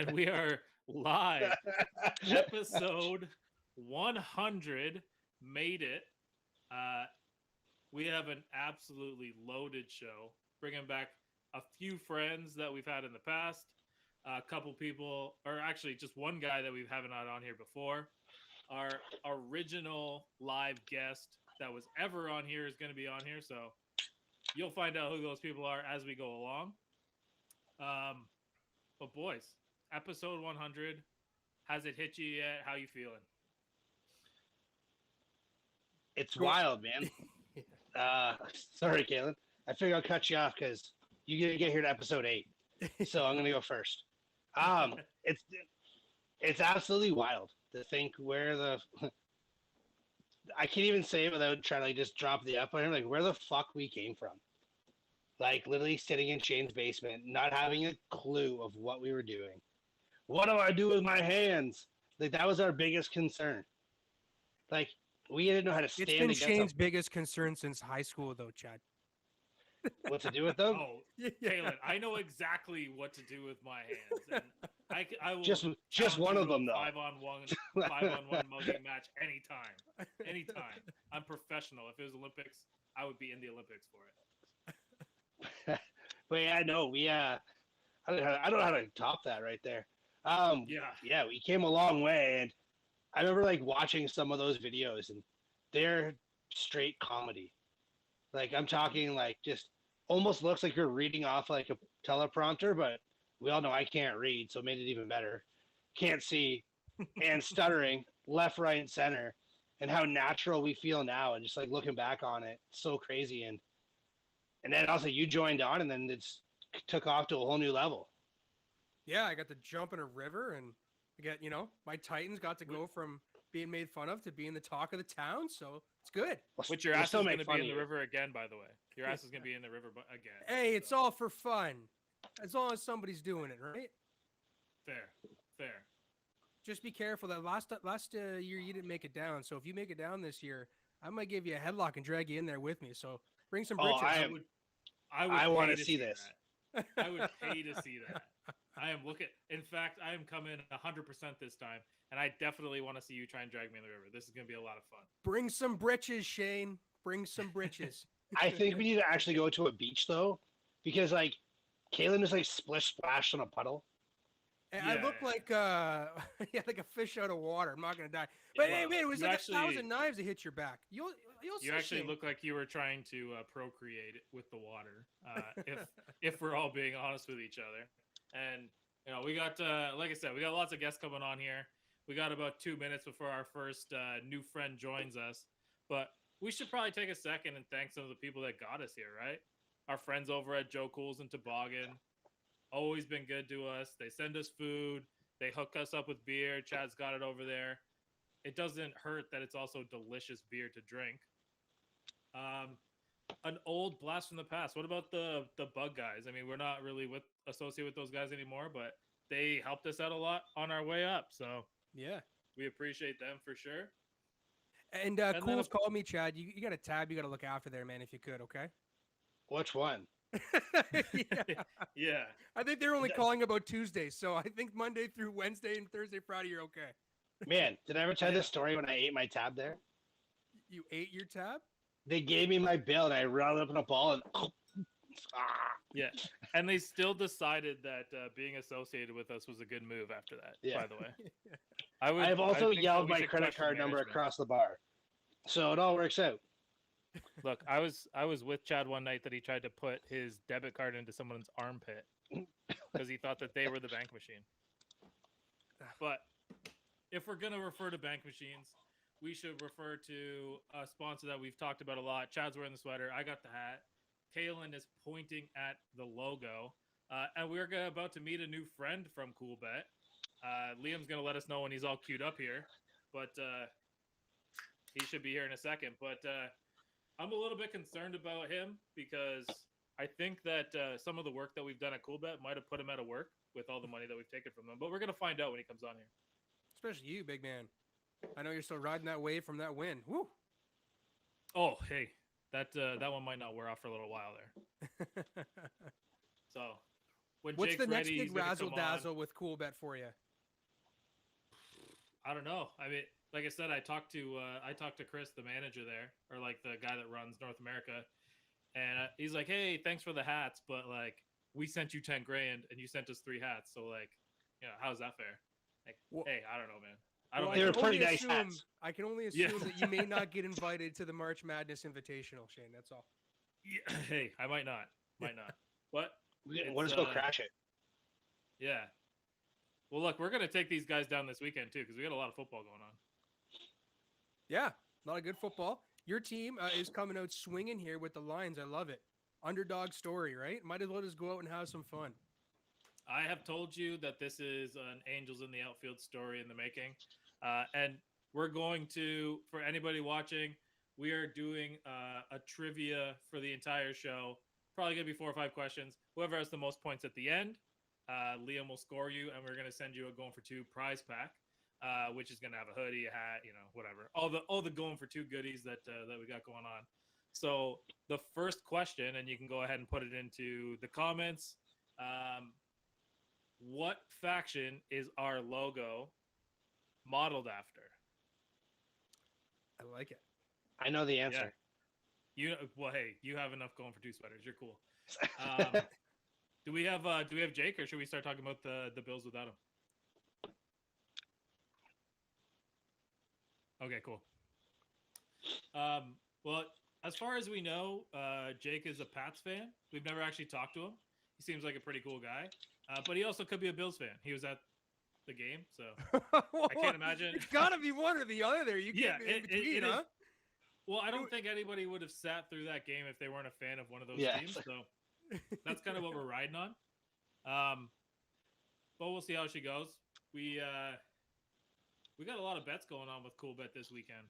and we are live. Episode 100 made it. We have an absolutely loaded show, bringing back a few friends that we've had in the past, a couple people, or actually just one guy that we haven't had on here before. Our original live guest that was ever on here is going to be on here, so you'll find out who those people are as we go along. But boys, episode 100, has it hit you yet? How you feeling? It's wild, man. Sorry, Kalen. I figured I'll cut you off because you didn't get here to episode 8. So I'm going to go first. It's absolutely wild to think where the... I can't even say it without trying to just drop the up on him. Like, where the fuck we came from. Like, literally sitting in Shane's basement, not having a clue of what we were doing. What do I do with my hands? Like, that was our biggest concern. Like, we didn't know how to stand against It's been Shane's biggest concern since high school, though, Chad. What to do with them? Oh, Kalen, I know exactly what to do with my hands. And I will just one of them, though. 5-on-1 mugging match anytime. Anytime. I'm professional. If it was Olympics, I would be in the Olympics for it. But yeah, no, we I don't know how to top that right there. Yeah, we came a long way, and I remember like watching some of those videos, and they're straight comedy. Like, I'm talking like just almost looks like you're reading off like a teleprompter, but we all know I can't read, so it made it even better. Can't see, and stuttering left, right, and center, and how natural we feel now, and just like looking back on it, so crazy. And then also you joined on, and then it's took off to a whole new level. Yeah, I got to jump in a river, and I got, my Titans got to go from being made fun of to being the talk of the town, so it's good. Which your ass is going to be in the river again, by the way. Your ass is going to be in the river again. Hey, it's all for fun. As long as somebody's doing it, right? Fair. Just be careful. That last year you didn't make it down, so if you make it down this year, I might give you a headlock and drag you in there with me, so bring some britches. I want to see this. I would pay to see that. I am looking. In fact, I am coming 100% this time, and I definitely want to see you try and drag me in the river. This is going to be a lot of fun. Bring some britches, Shane. Bring some britches. I think we need to actually go to a beach though, because like Kalen is like splish splashed on a puddle. And I look like like a fish out of water. I'm not gonna die. But hey, man, it was like 1,000 knives that hit your back. You'll see. You actually look like you were trying to procreate with the water. If we're all being honest with each other, and we got like I said, we got lots of guests coming on here. We got about 2 minutes before our first new friend joins us, but we should probably take a second and thank some of the people that got us here, right? Our friends over at Joe Cool's and Toboggan. Always been good to us. They send us food. They hook us up with beer. Chad's got it over there. It doesn't hurt that it's also delicious beer to drink. An old blast from the past. What about the Bug guys? I mean, we're not really associated with those guys anymore, but they helped us out a lot on our way up. So yeah, we appreciate them for sure. And Cool's called me, Chad. You got a tab you got to look after there, man, if you could, okay? Which one? Yeah. I think they're only calling about Tuesdays, so I think Monday through Wednesday and Thursday, Friday, you're okay. Man, did I ever tell this story when I ate my tab there? You ate your tab? They gave me my bill, and I rounded up in a ball, and yeah. And they still decided that being associated with us was a good move after that, by the way. I've also yelled my credit card number across the bar. So it all works out. Look, I was with Chad one night that he tried to put his debit card into someone's armpit because he thought that they were the bank machine. But if we're going to refer to bank machines, we should refer to a sponsor that we've talked about a lot. Chad's wearing the sweater. I got the hat. Kalen is pointing at the logo. And we're about to meet a new friend from CoolBet. Liam's going to let us know when he's all queued up here. But he should be here in a second. But I'm a little bit concerned about him because I think that some of the work that we've done at CoolBet might have put him out of work with all the money that we've taken from them. But we're going to find out when he comes on here. Especially you, big man. I know you're still riding that wave from that win. Woo! Oh, hey. That one might not wear off for a little while there. So, when What's Jake's the next ready, big he's gonna razzle come on. dazzle with Cool Bet for you? I don't know. I mean, like I said, I talked to Chris, the manager there, or like the guy that runs North America, and he's like, "Hey, thanks for the hats, but like we sent you 10 grand and you sent us 3 hats, so like, how's that fair?" Like, Well, hey, I don't know, man. I don't. well, They were can pretty only nice assume, hats. I can only Yeah. assume that you may not get invited to the March Madness Invitational, Shane. That's all. Yeah, hey, I might not, but We'll just go crash it. yeah. Well, look, we're gonna take these guys down this weekend too because we got a lot of football going on. Yeah, a lot of good football. Your team is coming out swinging here with the Lions. I love it. Underdog story, right? Might as well just go out and have some fun. I have told you that this is an Angels in the Outfield story in the making. And we're going to, for anybody watching, we are doing a trivia for the entire show. Probably going to be 4 or 5 questions. Whoever has the most points at the end, Liam will score you, and we're going to send you a Going for 2 prize pack, which is going to have a hoodie, a hat, whatever. All the Going for 2 goodies that we got going on. So the first question, and you can go ahead and put it into the comments. What faction is our logo modeled after? I like it. I know the answer. Yeah. Hey, you have enough Going for 2 sweaters. You're cool. Do we have Jake, or should we start talking about the Bills without him? Okay, cool. Well, as far as we know, Jake is a Pats fan. We've never actually talked to him. He seems like a pretty cool guy, but he also could be a Bills fan. He was at the game, so I can't imagine. It's got to be one or the other there. You can't be in between, huh? Well, I don't think anybody would have sat through that game if they weren't a fan of one of those teams. So that's kind of what we're riding on. But we'll see how she goes. We got a lot of bets going on with Cool Bet this weekend.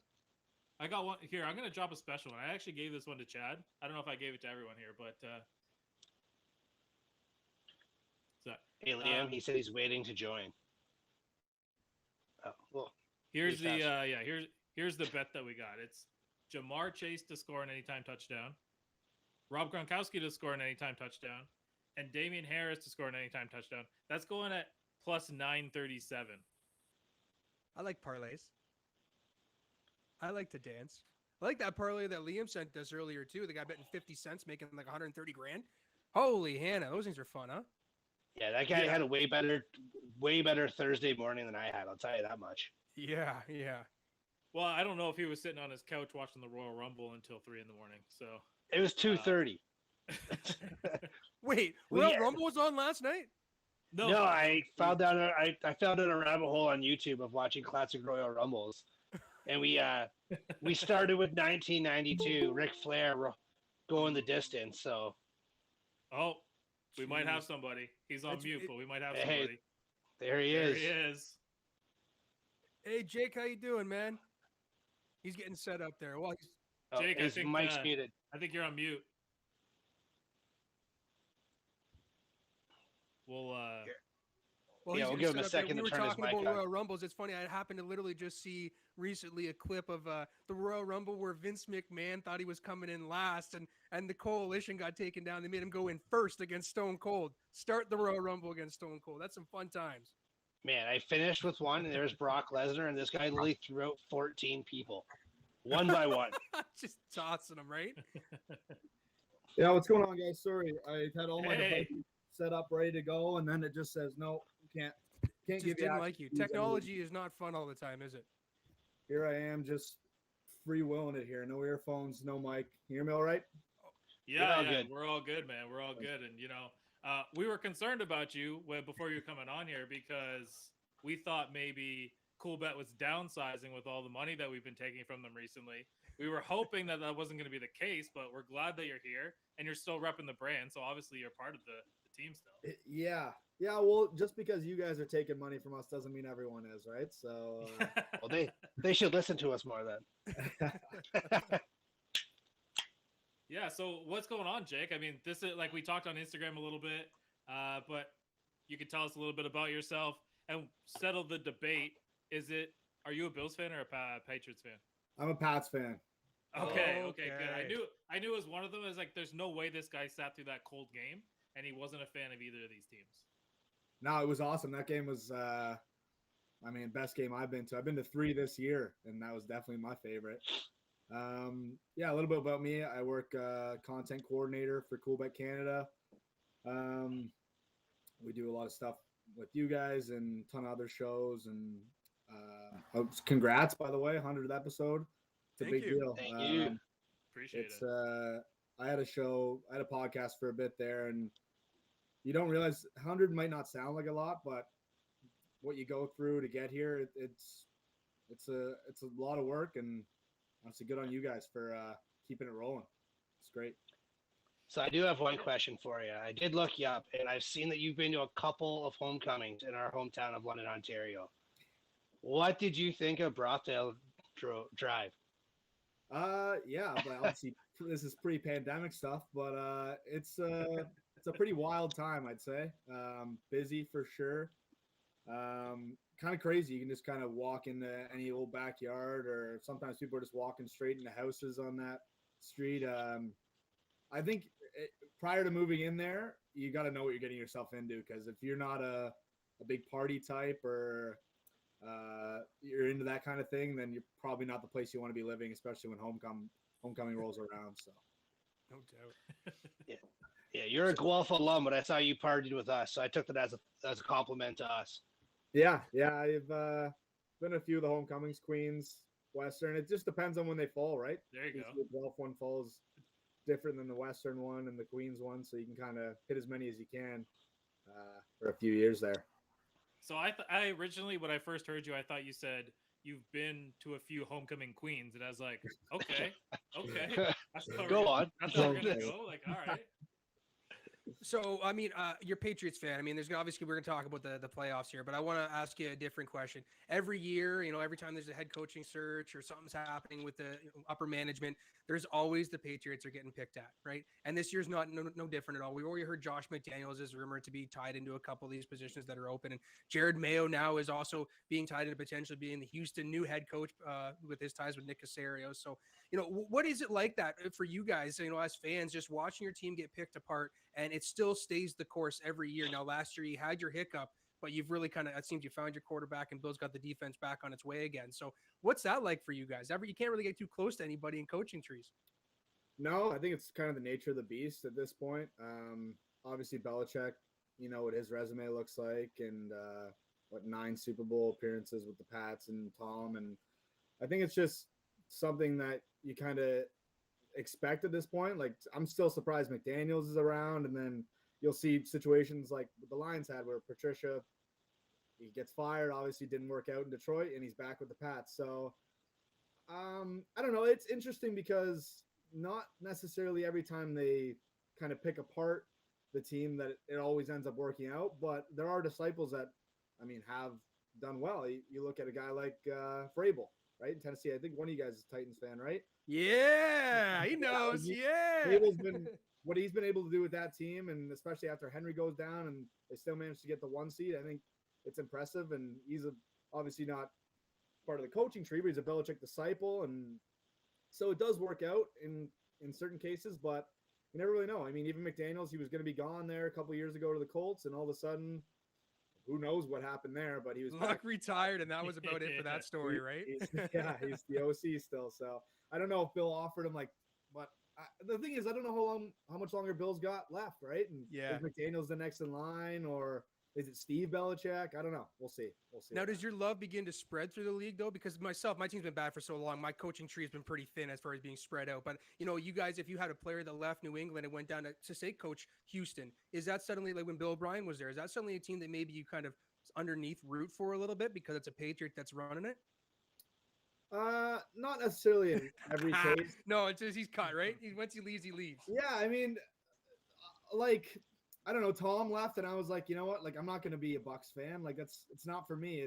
I got one here. I'm gonna drop a special one. I actually gave this one to Chad. I don't know if I gave it to everyone here, but hey Liam, he said he's waiting to join. Oh, well. Here's the here's the bet that we got. It's Jamar Chase to score an anytime touchdown, Rob Gronkowski to score an anytime touchdown, and Damian Harris to score an anytime touchdown. That's going at plus 937. I like parlays. I like to dance. I like that parlay that Liam sent us earlier too. The guy betting 50 cents, making like 130 grand. Holy Hannah, those things are fun, huh? Yeah, that guy had a way better Thursday morning than I had. I'll tell you that much. Yeah. Well, I don't know if he was sitting on his couch watching the Royal Rumble until 3 a.m. So it was 2:30. Wait, Royal Rumble was on last night? No, I fell down a rabbit hole on YouTube of watching classic Royal Rumbles, and we started with 1992, Ric Flair going the distance. So, we might have somebody. He's on mute, but we might have somebody. Hey, there he is. Hey, Jake, how you doing, man? He's getting set up there. Well, Jake, his mic's muted. I think you're on mute. We'll give him a second to turn his mic on. We were talking about Royal Rumbles. It's funny. I happened to literally just see recently a clip of the Royal Rumble where Vince McMahon thought he was coming in last, and the Coalition got taken down. They made him go in first against Stone Cold. Start the Royal Rumble against Stone Cold. That's some fun times. Man, I finished with one, and there's Brock Lesnar, and this guy literally threw out 14 people, one by one. Just tossing them, right? Yeah, what's going on, guys? Sorry, I had all my devices set up, ready to go, and then it just says, no, you can't just give didn't like you. Technology is not fun all the time, is it? Here I am, just free willing it here. No earphones, no mic. You hear me all right? Yeah, we're all good, man. We're all good. And, we were concerned about you before you were coming on here because we thought maybe Cool Bet was downsizing with all the money that we've been taking from them recently. We were hoping that wasn't going to be the case, but we're glad that you're here and you're still repping the brand. So obviously you're part of the team still. Yeah. Well, just because you guys are taking money from us doesn't mean everyone is, right? So, well, they should listen to us more then. Yeah. So what's going on, Jake? I mean, this is like we talked on Instagram a little bit, but you could tell us a little bit about yourself and settle the debate. Are you a Bills fan or a Patriots fan? I'm a Pats fan. Okay, good. I knew it was one of them. It's like there's no way this guy sat through that cold game. and he wasn't a fan of either of these teams. No, it was awesome. That game was, best game I've been to. I've been to 3 this year, and that was definitely my favorite. A little bit about me. I work content coordinator for Coolbet Canada. We do a lot of stuff with you guys and a ton of other shows. And congrats, by the way, 100th episode. It's a big deal. Thank you. Appreciate it. I had a podcast for a bit there, and you don't realize 100 might not sound like a lot, but what you go through to get here, it's a lot of work, and honestly, good on you guys for keeping it rolling. It's great. So I do have one question for you. I did look you up, and I've seen that you've been to a couple of homecomings in our hometown of London, Ontario. What did you think of Brothdale Drive? But obviously this is pre-pandemic stuff, but it's a pretty wild time, I'd say. Busy for sure. Kind of crazy. You can just kind of walk into any old backyard, or sometimes people are just walking straight into houses on that street. I think prior to moving in there, you got to know what you're getting yourself into, because if you're not a big party type, or you're into that kind of thing, then you're probably not the place you want to be living, especially when homecoming rolls around. So, no doubt. Yeah, you're a Guelph alum, but I saw you partied with us, so I took that as a compliment to us. Yeah, I've been a few of the homecomings, Queens, Western. It just depends on when they fall, right? There you go. The Guelph one falls different than the Western one and the Queens one, so you can kind of hit as many as you can for a few years there. So I originally, when I first heard you, I thought you said you've been to a few homecoming queens, and I was like, okay, Go on. That's how we're gonna go. Like, all right. So, you're a Patriots fan. There's obviously we're going to talk about the playoffs here, but I want to ask you a different question. Every year, every time there's a head coaching search or something's happening with the upper management, there's always the Patriots are getting picked at, right? And this year's no different at all. We've already heard Josh McDaniels is rumored to be tied into a couple of these positions that are open, and Jared Mayo now is also being tied into potentially being the Houston new head coach with his ties with Nick Caserio. So, what is it like that for you guys, as fans, just watching your team get picked apart, and it still stays the course every year? Now, last year you had your hiccup, but you've really it seems you found your quarterback, and Bill's got the defense back on its way again. So what's that like for you guys? You can't really get too close to anybody in coaching trees. No, I think it's kind of the nature of the beast at this point. Obviously Belichick, what his resume looks like, and 9 Super Bowl appearances with the Pats and Tom. And I think it's just something that you kind of expect at this point. Like, I'm still surprised McDaniels is around, and then you'll see situations like the Lions had where Patricia, he gets fired, obviously didn't work out in Detroit, and he's back with the Pats. So I don't know. It's interesting because not necessarily every time they kind of pick apart the team that it always ends up working out, but there are disciples that, have done well. You look at a guy like Vrabel, right, in Tennessee. I think one of you guys is a Titans fan, right? Yeah, he knows. Yeah. Vrabel's been what he's been able to do with that team, and especially after Henry goes down and they still managed to get the 1 seed. I think it's impressive, and he's obviously not part of the coaching tree, but he's a Belichick disciple, and so it does work out in certain cases, but you never really know. Even McDaniels, he was going to be gone there a couple of years ago to the Colts, and all of a sudden, who knows what happened there, but he was Luck retired, and that was about it for that story, right? He's the OC still, so I don't know if Bill offered him, but the thing is, I don't know how much longer Bill's got left, right? And yeah, is McDaniels the next in line, or is it Steve Belichick? I don't know. We'll see. Now, does your love begin to spread through the league, though? Because my team's been bad for so long. My coaching tree has been pretty thin as far as being spread out. But, you guys, if you had a player that left New England and went down to say, coach Houston, is that suddenly, like when Bill O'Brien was there, is that suddenly a team that maybe you kind of underneath root for a little bit because it's a Patriot that's running it? Not necessarily in every case. No, it's just he's cut, right? Once he leaves, he leaves. Yeah, I don't know, Tom left, and I was like, you know what? Like, I'm not going to be a Bucs fan. Like, it's not for me.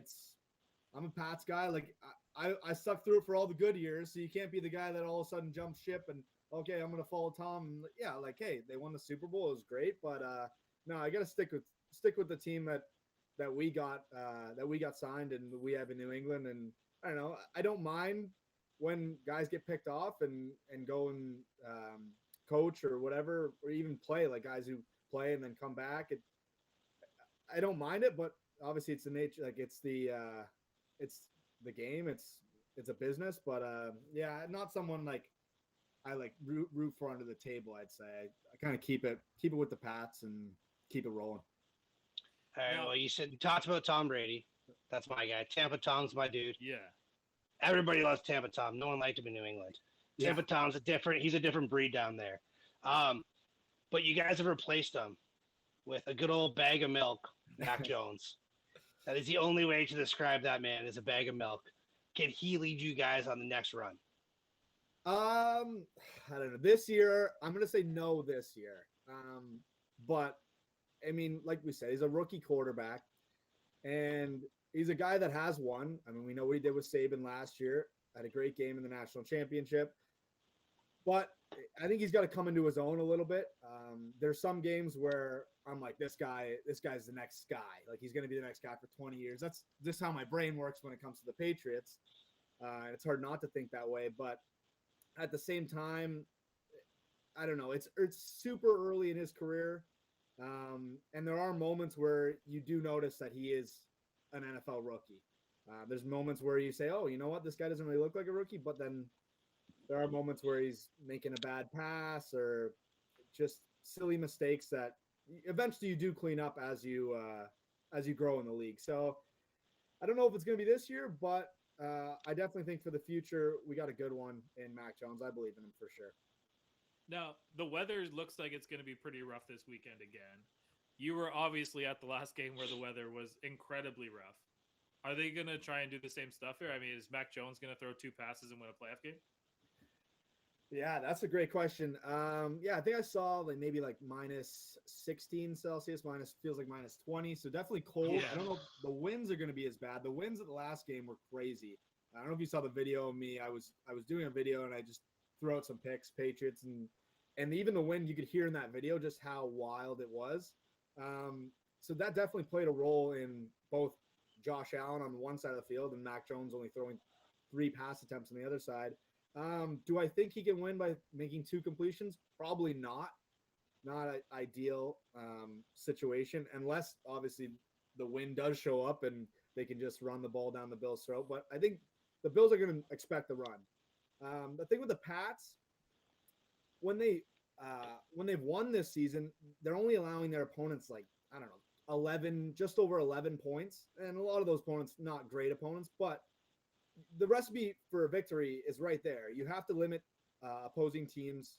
I'm a Pats guy. Like, I stuck through it for all the good years, so you can't be the guy that all of a sudden jumps ship and, okay, I'm going to follow Tom. And yeah, like, hey, they won the Super Bowl. It was great, but no, I got to stick with the team that we got signed and we have in New England. And I don't know, I don't mind when guys get picked off and go and coach or whatever, or even play, like guys who play and then come back. I don't mind it, but obviously it's the nature. Like it's the game. It's a business, but yeah, not someone like I like root for under the table. I'd say I kind of keep it with the Pats and keep it rolling. All right. Well, you talked about Tom Brady. That's my guy. Tampa Tom's my dude. Yeah. Everybody loves Tampa Tom. No one liked him in New England. Tampa Tom's he's a different breed down there. But you guys have replaced him with a good old bag of milk, Mac Jones. That is the only way to describe that man, is a bag of milk. Can he lead you guys on the next run? I don't know. This year, I'm gonna say no this year. But I mean, like we said, he's a rookie quarterback, and he's a guy that has won. I mean, we know what he did with Saban last year. Had a great game in the national championship. But I think he's got to come into his own a little bit. There's some games where I'm like, this guy's the next guy. Like, he's going to be the next guy for 20 years. That's just how my brain works when it comes to the Patriots. It's hard not to think that way. But at the same time, I don't know. It's super early in his career. And there are moments where you do notice that he is an NFL rookie. There's moments where you say, oh, you know what? This guy doesn't really look like a rookie. But then there are moments where he's making a bad pass or just silly mistakes that eventually you do clean up as you grow in the league. So I don't know if it's going to be this year, but I definitely think for the future, we got a good one in Mac Jones. I believe in him for sure. Now, the weather looks like it's going to be pretty rough this weekend again. You were obviously at the last game where the weather was incredibly rough. Are they going to try and do the same stuff here? I mean, is Mac Jones going to throw 2 passes and win a playoff game? Yeah, that's a great question. Yeah, I think I saw maybe minus 16 Celsius, feels like minus 20. So definitely cold. Yeah. I don't know if the winds are going to be as bad. The winds at the last game were crazy. I don't know if you saw the video of me. I was doing a video and I just threw out some picks, Patriots, and even the wind you could hear in that video just how wild it was. So that definitely played a role in both Josh Allen on one side of the field and Mac Jones only throwing 3 pass attempts on the other side. Do I think he can win by making 2 completions? Probably not. Not an ideal situation, unless obviously the wind does show up and they can just run the ball down the Bills' throat. But I think the Bills are going to expect the run. The thing with the Pats, when they've won this season, they're only allowing their opponents 11, just over 11 points, and a lot of those opponents not great opponents, but the recipe for a victory is right there. You have to limit opposing teams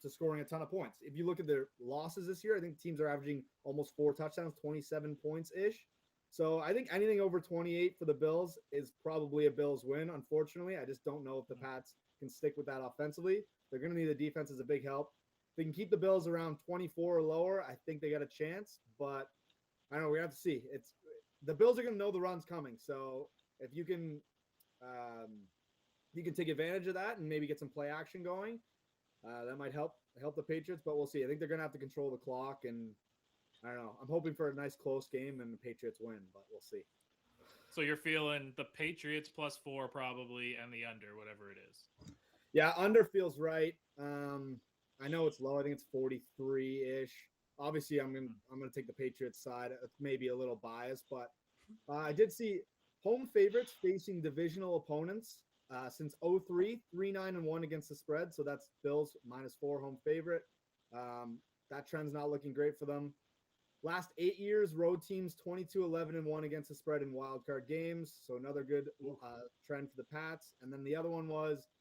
to scoring a ton of points. If you look at their losses this year, I think teams are averaging almost 4 touchdowns, 27 points ish. So I think anything over 28 for the Bills is probably a Bills win. Unfortunately, I just don't know if the Pats can stick with that offensively. They're going to need the defense as a big help. If they can keep the Bills around 24 or lower, I think they got a chance. But I don't know. We have to see. The Bills are going to know the run's coming. So if you can take advantage of that and maybe get some play action going, that might help the Patriots. But we'll see. I think they're going to have to control the clock, and I don't know. I'm hoping for a nice close game and the Patriots win, but we'll see. So you're feeling the Patriots +4 probably, and the under, whatever it is. Yeah, under feels right. I know it's low. I think it's 43-ish. Obviously, I'm gonna take the Patriots side. It's maybe a little biased, but I did see home favorites facing divisional opponents since 2003, 3-9-1 against the spread. So that's Bills -4 home favorite. That trend's not looking great for them. Last 8 years, road teams 22-11-1 against the spread in wild card games. So another good trend for the Pats. And then the other one was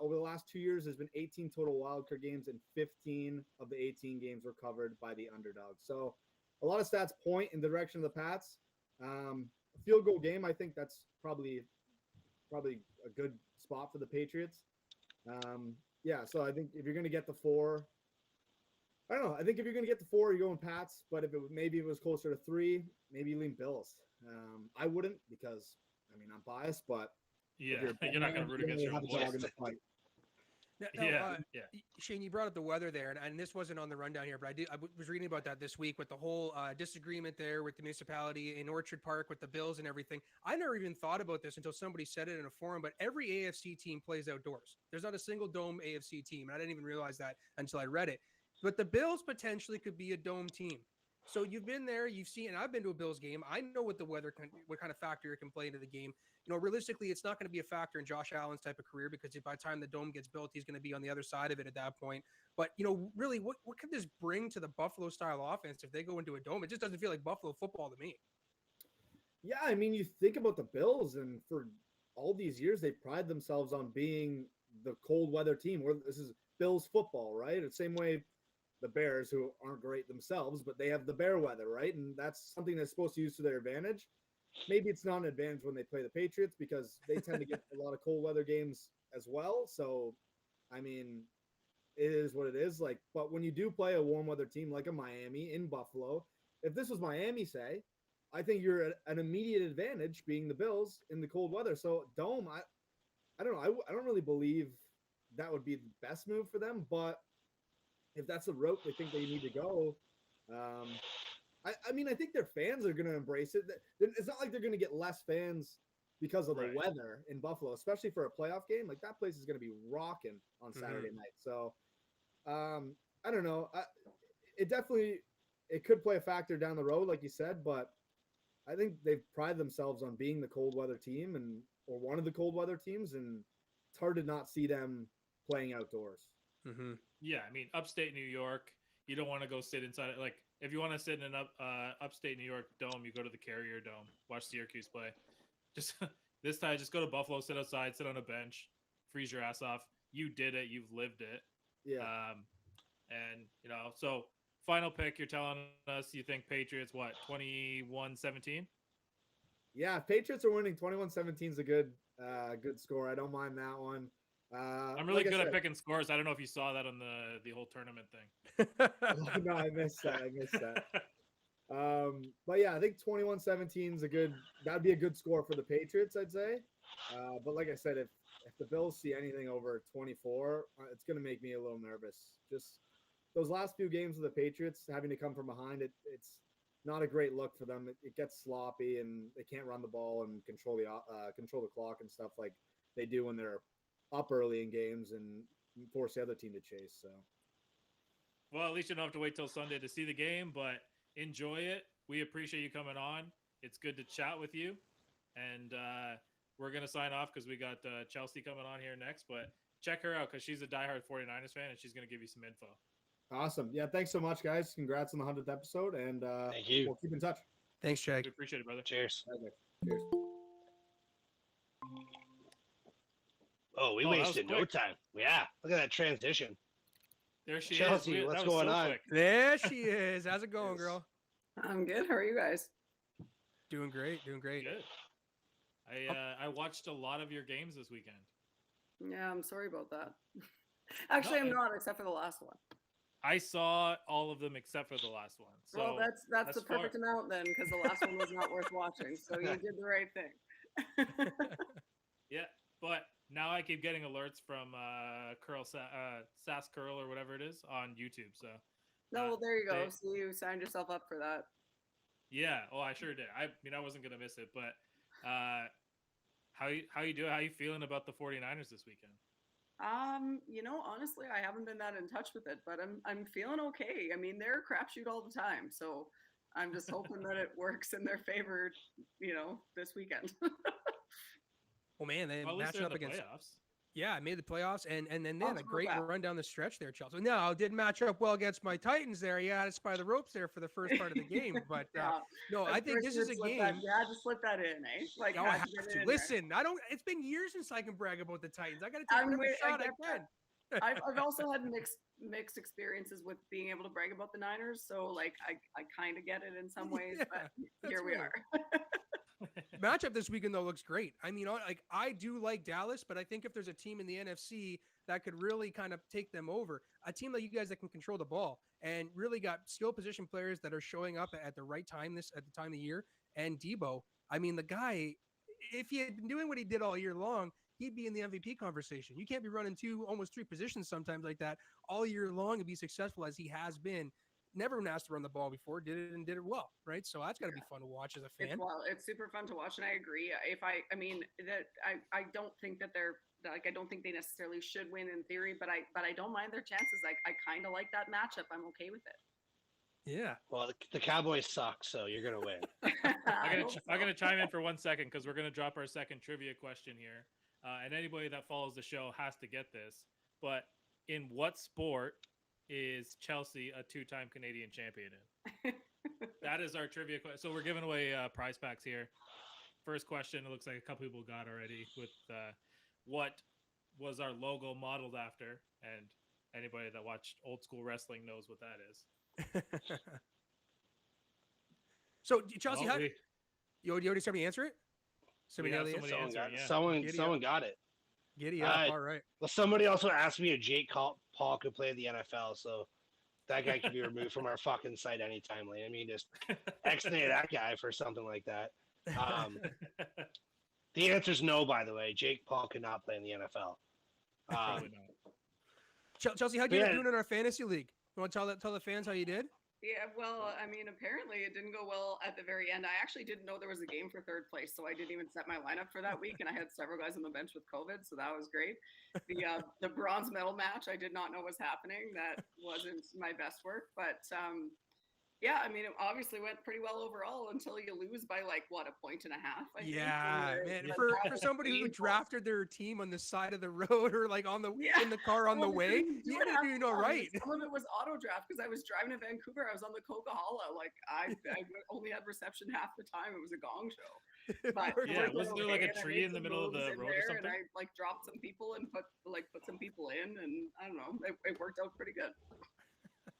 over the last 2 years, there's been 18 total wild card games, and 15 of the 18 games were covered by the underdog. So a lot of stats point in the direction of the Pats. Field goal game, I think that's probably a good spot for the Patriots. Yeah, so I think if you're going to get the 4, I don't know. I think if you're going to get the 4, you're going Pats. But if maybe it was closer to 3, maybe you lean Bills. I wouldn't because, I mean, I'm biased, but yeah, you're not going to root against your own boys. Yeah. Shane, you brought up the weather there, and this wasn't on the rundown here, but I was reading about that this week with the whole disagreement there with the municipality in Orchard Park with the Bills and everything. I never even thought about this until somebody said it in a forum, but every AFC team plays outdoors. There's not a single dome AFC team, and I didn't even realize that until I read it. But the Bills potentially could be a dome team. So you've been there, you've seen, and I've been to a Bills game. I know what the weather, what kind of factor it can play into the game. Realistically, it's not going to be a factor in Josh Allen's type of career because by the time the dome gets built, he's going to be on the other side of it at that point. But really, what could this bring to the Buffalo style offense if they go into a dome? It just doesn't feel like Buffalo football to me. Yeah, I mean, you think about the Bills, and for all these years, they pride themselves on being the cold weather team. Where this is Bills football, right? The same way the Bears, who aren't great themselves, but they have the bear weather, right? And that's something that's supposed to use to their advantage. Maybe it's not an advantage when they play the Patriots because they tend to get a lot of cold weather games as well. So, I mean, it is what it is. Like, but when you do play a warm weather team like a Miami in Buffalo, if this was Miami, say, I think you're at an immediate advantage being the Bills in the cold weather. So dome, I don't know. I don't really believe that would be the best move for them, but if that's the route they think they need to go, I mean, I think their fans are going to embrace it. It's not like they're going to get less fans because of the weather in Buffalo, especially for a playoff game. Like that place is going to be rocking on Saturday night. So I don't know. It could play a factor down the road, like you said, but I think they've prided themselves on being the cold weather team or one of the cold weather teams, and it's hard to not see them playing outdoors. Mm-hmm. Yeah, I mean, upstate New York, you don't want to go sit inside. Like, if you want to sit in an upstate New York dome, you go to the Carrier Dome, watch Syracuse play. Just this time, just go to Buffalo, sit outside, sit on a bench, freeze your ass off. You did it. You've lived it. Yeah. And, so final pick, you're telling us you think Patriots, 21-17? Yeah, Patriots are winning 21-17 is a good score. I don't mind that one. I'm really good at picking scores. I don't know if you saw that on the whole tournament thing. No, I missed that. But yeah, I think 21-17 is that'd be a good score for the Patriots, I'd say. But like I said, if the Bills see anything over 24, it's going to make me a little nervous. Just those last few games of the Patriots having to come from behind, it's not a great look for them. It gets sloppy and they can't run the ball and control the clock and stuff like they do when they're up early in games and force the other team to chase. So, well, at least you don't have to wait till Sunday to see the game, but enjoy it. We appreciate you coming on. It's good to chat with you, and we're gonna sign off because we got Chelsea coming on here next. But check her out because she's a diehard 49ers fan and she's gonna give you some info. Awesome. Yeah, thanks so much, guys. Congrats on the 100th episode, and thank you. We'll keep in touch. Thanks, Jake. We appreciate it, brother. Cheers. Okay. Cheers. Oh, we wasted no time. Yeah, look at that transition. There she Chelsea, is. what's going on? Quick. There she is. How's it going, girl? I'm good. How are you guys? Doing great. Good. I watched a lot of your games this weekend. Yeah, I'm sorry about that. Actually, I'm not, except for the last one. I saw all of them except for the last one. So well, that's the perfect amount then, because the last one was not worth watching. So you did the right thing. Yeah, but now I keep getting alerts from Sass Curl or whatever it is on YouTube. So no, well, there you go. So you signed yourself up for that. Yeah. Oh, I sure did. I mean, I wasn't gonna miss it, but how you doing? How you feeling about the 49ers this weekend? Honestly, I haven't been that in touch with it, but I'm feeling okay. I mean, they're a crapshoot all the time, so I'm just hoping that it works in their favor, this weekend. Well, man, they matched up against playoffs. Yeah, I made the playoffs, and then they had a great run down the stretch there, Chelsea. No, didn't match up well against my Titans there. Yeah, it's by the ropes there for the first part of the game. But no, I think this is a game. You had to slip that in, eh? Like, I have to. Listen, I don't. It's been years since I can brag about the Titans. I got to take every shot I can. I've also had mixed experiences with being able to brag about the Niners, so like I kind of get it in some ways, but here we are. Matchup this weekend though looks great. I mean, I do like Dallas, but I think if there's a team in the NFC that could really kind of take them over, a team like you guys that can control the ball and really got skill position players that are showing up at the right time at the time of the year, and Debo, I mean, the guy, if he had been doing what he did all year long, he'd be in the MVP conversation. You can't be running almost three positions sometimes like that all year long and be successful as he has been. never been asked to run the ball before, did it and did it well, right? So that's got to be fun to watch as a fan. It's super fun to watch, and I agree. I mean that I don't think that they're like, I don't think they necessarily should win in theory, but I don't mind their chances. I kind of like that matchup. I'm okay with it. Yeah. Well, the Cowboys suck, so you're gonna win. I'm gonna chime in for 1 second because we're gonna drop our second trivia question here, and anybody that follows the show has to get this. But in what sport is Chelsea a 2-time Canadian champion in? That is our trivia question. So we're giving away prize packs here. First question, it looks like a couple people got already with what was our logo modeled after, and anybody that watched old school wrestling knows what that is. So Chelsea, you already started to answer it? Someone got it. Giddy up, all right. Well, somebody also asked me if Jake Paul could play in the NFL, so that guy could be removed from our fucking site anytime. I mean, just X-nay that guy for something like that. The answer is no, by the way. Jake Paul could not play in the NFL. Probably not. Chelsea, how'd you doing in our fantasy league? You want to tell the fans how you did? Yeah, well, I mean, apparently it didn't go well at the very end. I actually didn't know there was a game for third place, so I didn't even set my lineup for that week, and I had several guys on the bench with COVID, so that was great. The bronze medal match, I did not know was happening. That wasn't my best work, but yeah, I mean, it obviously went pretty well overall until you lose by like what, 1.5 points. I think. Man, for somebody who drafted their team on the side of the road or like in the car on the way, you didn't do all right. Some of it was auto draft because I was driving to Vancouver. I was on the Coca-Cola. Like I only had reception half the time. It was a gong show. But yeah, wasn't there like a tree in the middle of the road or something? And I like dropped some people and put some people in, and I don't know, it worked out pretty good.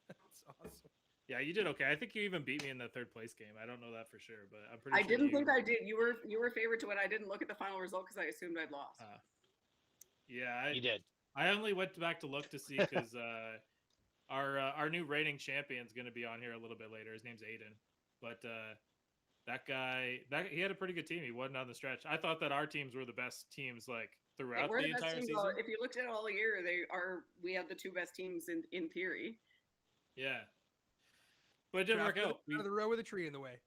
That's awesome. Yeah, you did okay. I think you even beat me in the third place game. I don't know that for sure, but I'm pretty sure. I didn't think I did. You were favored to win. I didn't look at the final result because I assumed I'd lost. Yeah, you did. I only went back to look to see because our new reigning champion is going to be on here a little bit later. His name's Aiden, but that guy he had a pretty good team. He wasn't on the stretch. I thought that our teams were the best teams like throughout the entire season. If you looked at it all year, we have the two best teams in theory. Yeah. But it didn't work out. Out of the row with a tree in the way.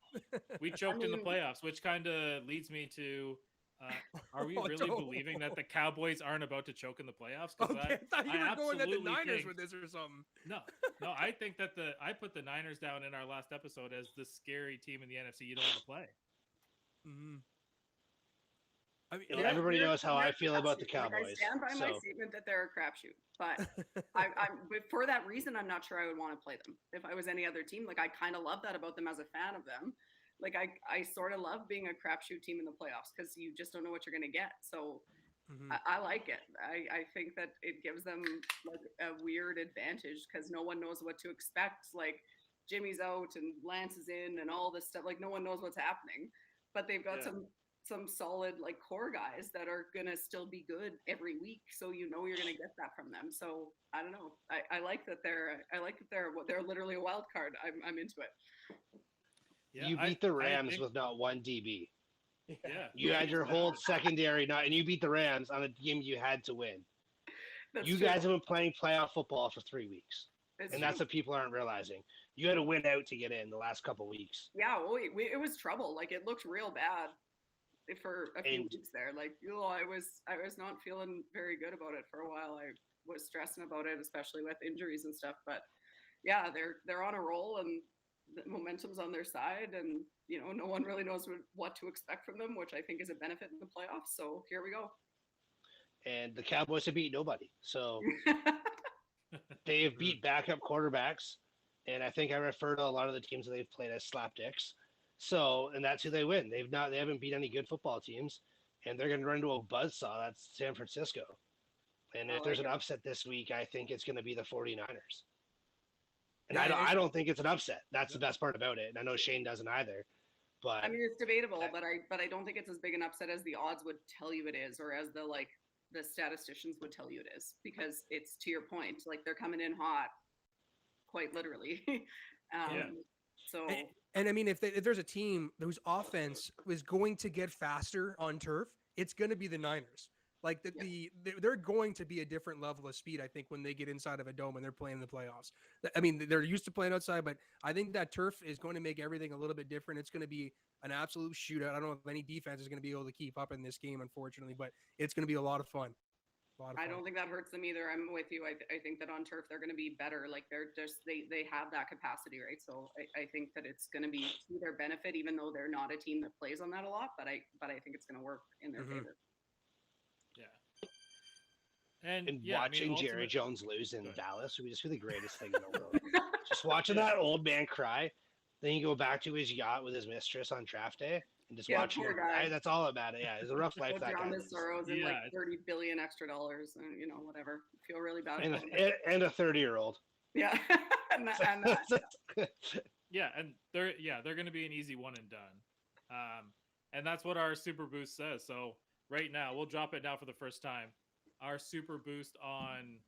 We choked in the playoffs, which kind of leads me to: are we really believing that the Cowboys aren't about to choke in the playoffs? Okay, I thought you were going at the Niners with this or something. No, I think that I put the Niners down in our last episode as the scary team in the NFC you don't want to play. Mm-hmm. I mean, everybody knows how I feel about the Cowboys. I stand by my statement that they're a crapshoot, but but for that reason, I'm not sure I would want to play them. If I was any other team, like I kind of love that about them as a fan of them. Like I sort of love being a crapshoot team in the playoffs because you just don't know what you're going to get. So I like it. I think that it gives them like a weird advantage because no one knows what to expect. Like Jimmy's out and Lance is in and all this stuff. Like no one knows what's happening, but they've got some solid like core guys that are gonna still be good every week, so you know you're gonna get that from them. So I don't know. I like that they're literally a wild card. I'm into it. Yeah, you beat the Rams with not one DB. Yeah, you had your whole secondary and you beat the Rams on a game you had to win. You guys have been playing playoff football for 3 weeks, that's what people aren't realizing. You had to win out to get in the last couple weeks. Yeah, it was trouble. Like it looked real bad for a few weeks there. Like, I was not feeling very good about it for a while. I was stressing about it, especially with injuries and stuff. But yeah, they're on a roll and the momentum's on their side, and no one really knows what to expect from them, which I think is a benefit in the playoffs. So here we go. And the Cowboys have beat nobody, so they've beat backup quarterbacks, and I think I refer to a lot of the teams that they've played as slapdicks. So, and that's who they win. They haven't beat any good football teams, and they're going to run into a buzzsaw. That's San Francisco. And if there's an upset this week, I think it's going to be the 49ers. And I don't think it's an upset. That's the best part about it. And I know Shane doesn't either. But I mean, it's debatable, but I don't think it's as big an upset as the odds would tell you it is, or as the statisticians would tell you it is, because it's, to your point, like they're coming in hot, quite literally. So. And I mean, if there's a team whose offense is going to get faster on turf, it's going to be the Niners. Like they're going to be a different level of speed, I think, when they get inside of a dome and they're playing in the playoffs. I mean, they're used to playing outside, but I think that turf is going to make everything a little bit different. It's going to be an absolute shootout. I don't know if any defense is going to be able to keep up in this game, unfortunately, but it's going to be a lot of fun. I don't think that hurts them either. I'm with you. I think that on turf they're going to be better. Like they're just they have that capacity, right? So I think that it's going to be to their benefit, even though they're not a team that plays on that a lot. But I think it's going to work in their favor. Yeah. And watching Jerry Jones lose in Dallas would just be the greatest thing in the world. Just watching that old man cry. Then you go back to his yacht with his mistress on draft day and just watch him cry. That's all about it. Yeah, it's a rough life. That guy. His sorrows and like $30 billion extra dollars, and whatever. Feel really bad. And a 30-year-old. Yeah, and and they're going to be an easy one and done. And that's what our super boost says. So right now, we'll drop it now for the first time. Our super boost on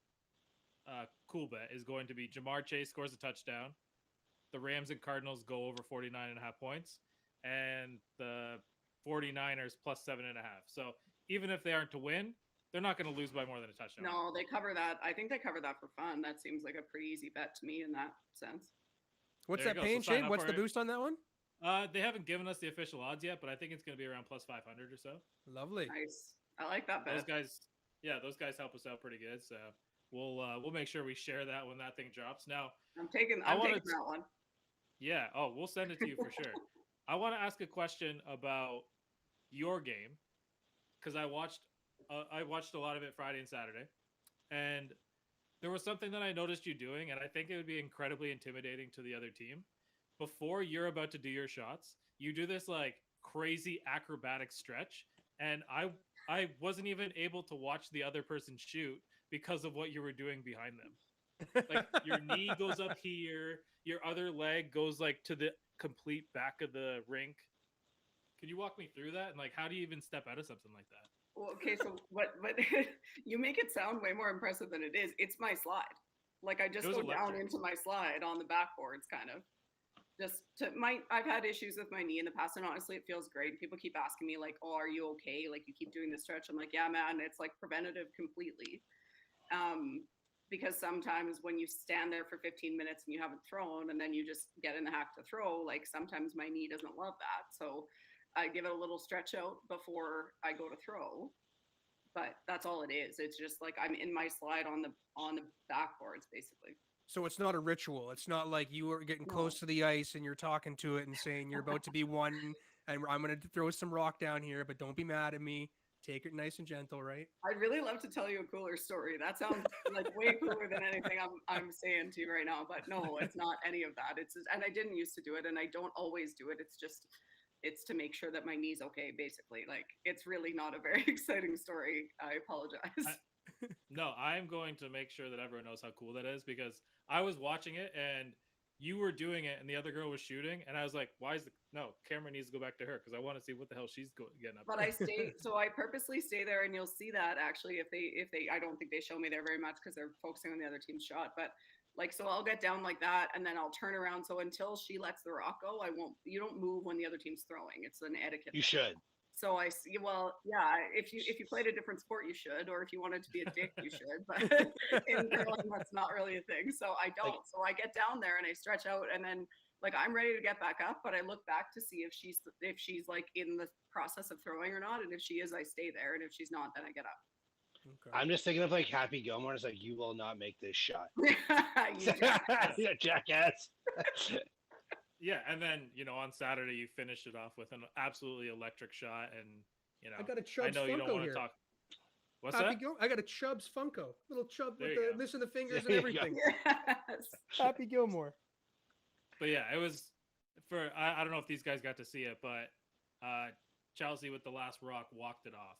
Cool Bet is going to be Jamar Chase scores a touchdown. The Rams and Cardinals go over 49.5 points. And the 49ers plus 7.5. So even if they aren't to win, they're not going to lose by more than a touchdown. No, they cover that. I think they cover that for fun. That seems like a pretty easy bet to me in that sense. What's that paying, Shane? What's the boost on that one? They haven't given us the official odds yet, but I think it's going to be around plus 500 or so. Lovely. Nice. I like that bet. Those guys help us out pretty good. So we'll make sure we share that when that thing drops. Now I'm taking that one. Yeah. Oh, we'll send it to you for sure. I want to ask a question about your game because I watched a lot of it Friday and Saturday, and there was something that I noticed you doing, and I think it would be incredibly intimidating to the other team. Before you're about to do your shots, you do this like crazy acrobatic stretch, and I wasn't even able to watch the other person shoot because of what you were doing behind them. Like your knee goes up here, your other leg goes like to the complete back of the rink. Can you walk me through that? And like, how do you even step out of something like that? Well, okay, so but you make it sound way more impressive than it is. It's my slide. Like I just go down into my slide on the backboards, kind of. I've had issues with my knee in the past, and honestly, it feels great. People keep asking me like, "Oh, are you okay? Like you keep doing this stretch." I'm like, "Yeah, man, it's like preventative completely." Because sometimes when you stand there for 15 minutes and you haven't thrown and then you just get in the hack to throw, like sometimes my knee doesn't love that. So I give it a little stretch out before I go to throw. But that's all it is. It's just like I'm in my slide on the backboards basically. So it's not a ritual. It's not like you are getting close to the ice and you're talking to it and saying you're about to be one and I'm going to throw some rock down here, but don't be mad at me. Take it nice and gentle, right? I'd really love to tell you a cooler story. That sounds like way cooler than anything I'm saying to you right now. But no, it's not any of that. And I didn't used to do it, and I don't always do it. It's to make sure that my knee's okay, basically. Like it's really not a very exciting story. I apologize. No, I'm going to make sure that everyone knows how cool that is because I was watching it and you were doing it and the other girl was shooting and I was like, Cameron needs to go back to her because I want to see what the hell she's getting up. But I purposely stay there, and you'll see that actually if they I don't think they show me there very much because they're focusing on the other team's shot. But like, so I'll get down like that and then I'll turn around. So until she lets the rock go, you don't move when the other team's throwing. It's an etiquette. You should. So I see. Well, yeah. If you played a different sport, you should, or if you wanted to be a dick, you should. But in curling, that's not really a thing. So I don't. So I get down there and I stretch out, and then like I'm ready to get back up, but I look back to see if she's like in the process of throwing or not, and if she is, I stay there, and if she's not, then I get up. Okay. I'm just thinking of like Happy Gilmore. It's like you will not make this shot. You jackass. Yeah, and then on Saturday you finished it off with an absolutely electric shot, and I got a Chubbs I know you don't want here. to talk. What's Happy that? I got a Chubbs Funko, little Chubb There with you the go. missing the fingers There and you go. everything. Yes. Happy Gilmore. But yeah, it was for I don't know if these guys got to see it, but Chelsea with the last rock walked it off.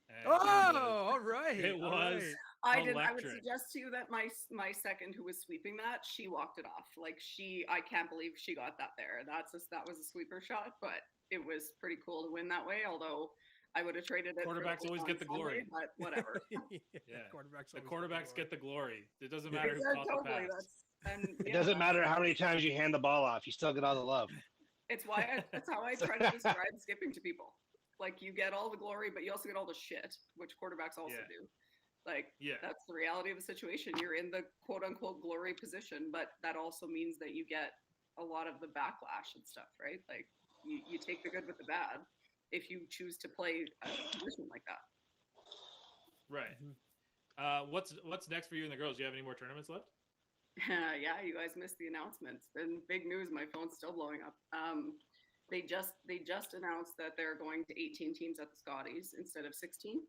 And all right. It all was. right. I would Electric. suggest to you that my second who was sweeping that, she walked it off. Like I can't believe she got that there. That was a sweeper shot, but it was pretty cool to win that way. Although I would have traded it. Quarterbacks always get the glory. But whatever. Yeah. Quarterbacks The always quarterbacks get get the glory. It doesn't matter who caught the pass. It doesn't matter how many times you hand the ball off. You still get all the love. That's how I try to describe skipping to people. Like you get all the glory, but you also get all the shit, which quarterbacks also do. Like, that's the reality of the situation. You're in the quote unquote glory position, but that also means that you get a lot of the backlash and stuff, right? Like you take the good with the bad if you choose to play a position like that. Right. What's next for you and the girls? Do you have any more tournaments left? Yeah, you guys missed the announcement. It's been big news. My phone's still blowing up. They just announced that they're going to 18 teams at the Scotties instead of 16.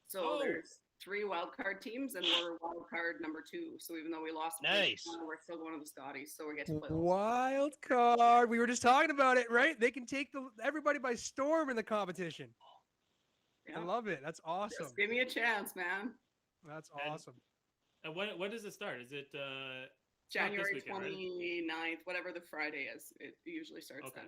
So there's 3 wild card teams, and we're wild card number 2. So even though we lost, we're still going to the Scotties. So we get to play wild card. We were just talking about it, right? They can take everybody by storm in the competition. Yeah. I love it. That's awesome. Just give me a chance, man. That's awesome. And when does it start? Is it January 29th, whatever the Friday is? It usually starts then.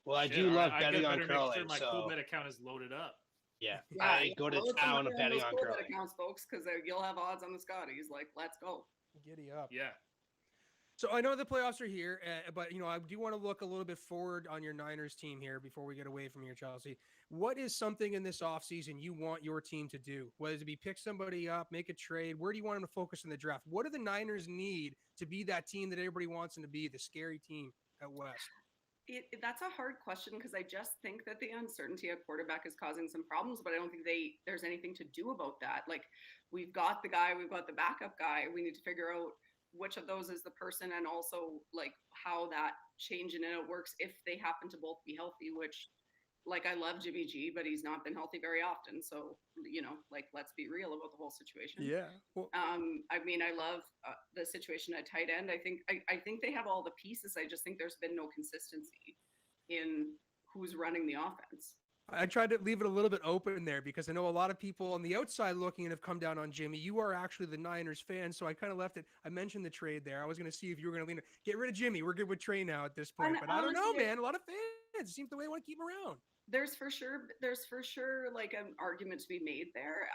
Well, I do love betting on curling. Sure my CoolBet account is loaded up. Yeah, I go to town betting on curling. Accounts, folks, because you'll have odds on the Scotties. Like, let's go. Giddy up. Yeah. So I know the playoffs are here, but I do want to look a little bit forward on your Niners team here before we get away from here, Chelsea. What is something in this offseason you want your team to do? Whether it be pick somebody up, make a trade, where do you want them to focus in the draft? What do the Niners need to be that team that everybody wants them to be, the scary team at West? That's a hard question because I just think that the uncertainty at quarterback is causing some problems, but I don't think there's anything to do about that. Like, we've got the guy, we've got the backup guy. We need to figure out which of those is the person, and also like how that change in it works if they happen to both be healthy, which, like, I love Jimmy G, but he's not been healthy very often. So, like, let's be real about the whole situation. Yeah. Well, I mean, I love the situation at tight end. I think they have all the pieces. I just think there's been no consistency in who's running the offense. I tried to leave it a little bit open there because I know a lot of people on the outside looking and have come down on Jimmy. You are actually the Niners fan, so I kind of left it. I mentioned the trade there. I was going to see if you were going to get rid of Jimmy. We're good with Trey now at this point, but I don't know, man. A lot of fans, it seems the way they want to keep him around. There's for sure like an argument to be made there.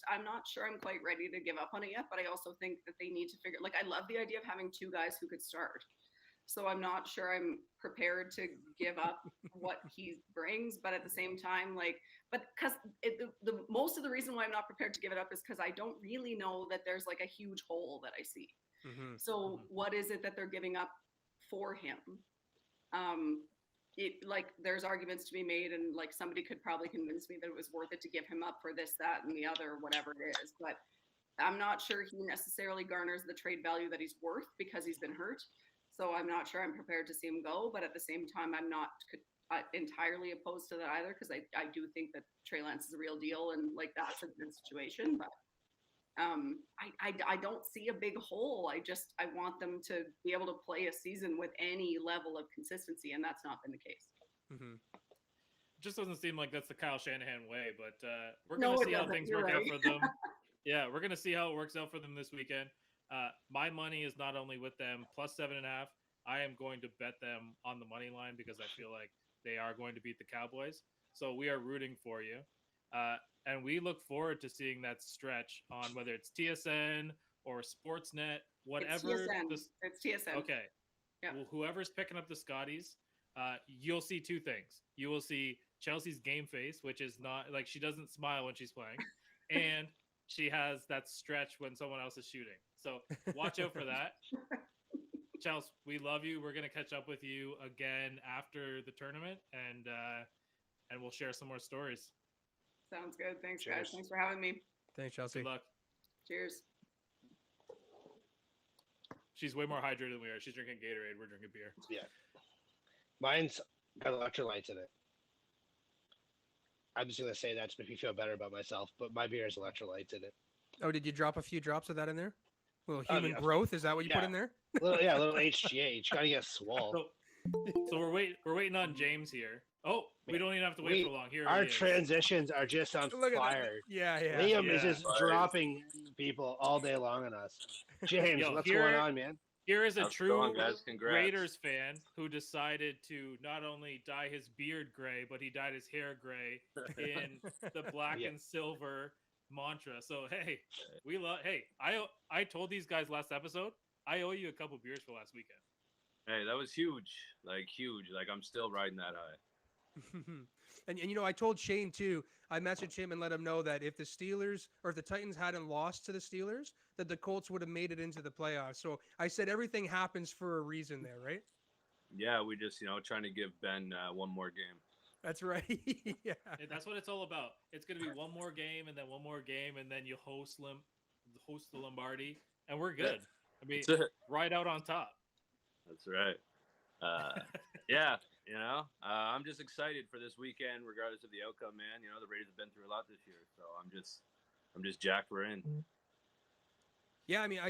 I'm not sure I'm quite ready to give up on it yet, but I also think that they need to figure, like, I love the idea of having 2 guys who could start. So I'm not sure I'm prepared to give up what he brings, but at the same time, but because the most of the reason why I'm not prepared to give it up is because I don't really know that there's like a huge hole that I see. Mm-hmm. So what is it that they're giving up for him? There's arguments to be made, and like somebody could probably convince me that it was worth it to give him up for this, that, and the other, whatever it is. But I'm not sure he necessarily garners the trade value that he's worth because he's been hurt. So I'm not sure I'm prepared to see him go, but at the same time, I'm not entirely opposed to that either, because I do think that Trey Lance is a real deal, and like that's a good situation. But I don't see a big hole. I want them to be able to play a season with any level of consistency, and that's not been the case. Mm-hmm. It just doesn't seem like that's the Kyle Shanahan way, but we're going to see how things work out for them. Yeah, we're going to see how it works out for them this weekend. My money is not only with them plus 7.5. I am going to bet them on the money line because I feel like they are going to beat the Cowboys. So we are rooting for you. And we look forward to seeing that stretch on whether it's TSN or Sportsnet, whatever. It's TSN. Okay. Yeah. Well, whoever's picking up the Scotties, you'll see 2 things. You will see Chelsea's game face, which is not like she doesn't smile when she's playing. And she has that stretch when someone else is shooting. So watch out for that. Chelsea, we love you. We're going to catch up with you again after the tournament, and we'll share some more stories. Sounds good. Thanks, guys. Thanks for having me. Thanks, Chelsea. Good luck. Cheers. She's way more hydrated than we are. She's drinking Gatorade. We're drinking beer. Yeah. Mine's got electrolytes in it. I'm just going to say that to make me feel better about myself, but my beer has electrolytes in it. Oh, did you drop a few drops of that in there? A little human growth? Is that what you put in there? A little HGH. Gotta get swole. So we're waiting on James here. Oh, we don't even have to wait for long. Here our transitions are just on fire. Yeah. Liam is just dropping people all day long on us. James, what's going on, man? Here is a true Raiders fan who decided to not only dye his beard gray, but he dyed his hair gray in the black and silver mantra. So hey, I told these guys last episode I owe you a couple beers for last weekend. Hey, that was huge. Like I'm still riding that high. And I told Shane too. I messaged him and let him know that if the Steelers or if the Titans hadn't lost to the Steelers, that the Colts would have made it into the playoffs. So I said everything happens for a reason there, right? Yeah, we just trying to give Ben one more game. That's right. Yeah. That's what it's all about. It's going to be one more game and then one more game, and then you host the Lombardi, and we're good. I mean, right out on top. That's right. Yeah, I'm just excited for this weekend, regardless of the outcome, man. The Raiders have been through a lot this year, so I'm just jacked we're in. Yeah, I mean, I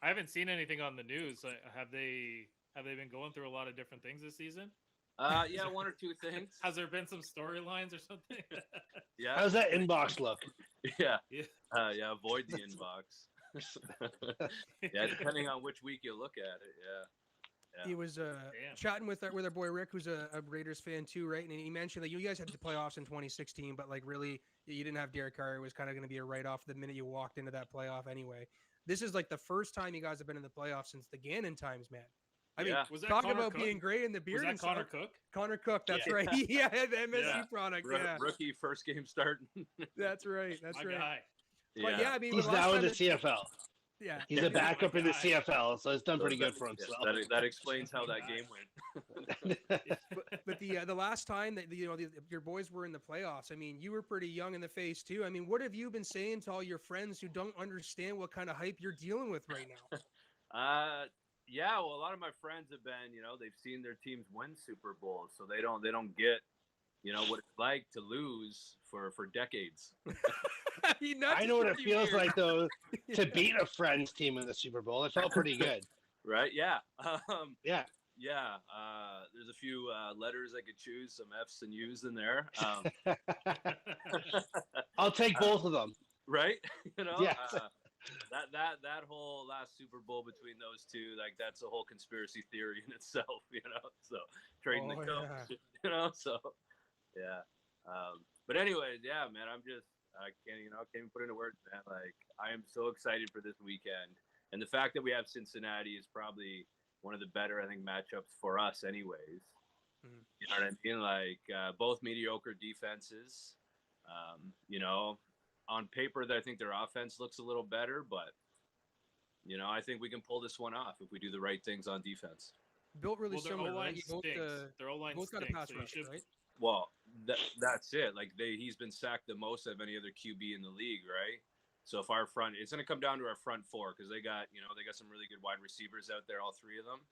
haven't seen anything on the news. Have they been going through a lot of different things this season? Yeah, one or two things. Has there been some storylines or something? Yeah. How's that inbox look? Yeah. Avoid the inbox. Yeah, depending on which week you look at it. Yeah. He was chatting with our boy Rick, who's a Raiders fan too, right? And he mentioned that you guys had the playoffs in 2016, but like really, you didn't have Derek Carr. It was kind of going to be a write-off the minute you walked into that playoff anyway. This is like the first time you guys have been in the playoffs since the Gannon times, man. I mean, talking about being great in the beard. Was that Connor Cook? Connor Cook, that's right. Yeah, the MSU product. Yeah, rookie first game starting. That's right. That's My right. guy. But yeah, I mean, he's now in the CFL. Yeah, he's a backup in the CFL, so it's done pretty good for himself. That explains how that game went. but the last time that your boys were in the playoffs, I mean, you were pretty young in the face too. I mean, what have you been saying to all your friends who don't understand what kind of hype you're dealing with right now? Yeah, well, a lot of my friends have been, they've seen their teams win Super Bowls, so they don't get, what it's like to lose for decades. I know what it feels like though to beat a friend's team in the Super Bowl. It felt pretty good, right? Yeah, yeah. There's a few letters I could choose, some F's and U's in there. I'll take both of them. Right? Yeah. That whole last Super Bowl between those two, like that's a whole conspiracy theory in itself, So trading the coach, so yeah. But anyways, yeah, man, I can't even put into words, man. Like I am so excited for this weekend, and the fact that we have Cincinnati is probably one of the better, I think, matchups for us, anyways. Mm-hmm. You know what I mean? Like both mediocre defenses. On paper, I think their offense looks a little better, but I think we can pull this one off if we do the right things on defense. Built really similar, right? Their O-line both got a pass rush, right? Well, that's it. Like he's been sacked the most of any other QB in the league, right? So if our front, it's going to come down to our front four because they got some really good wide receivers out there, all three of them.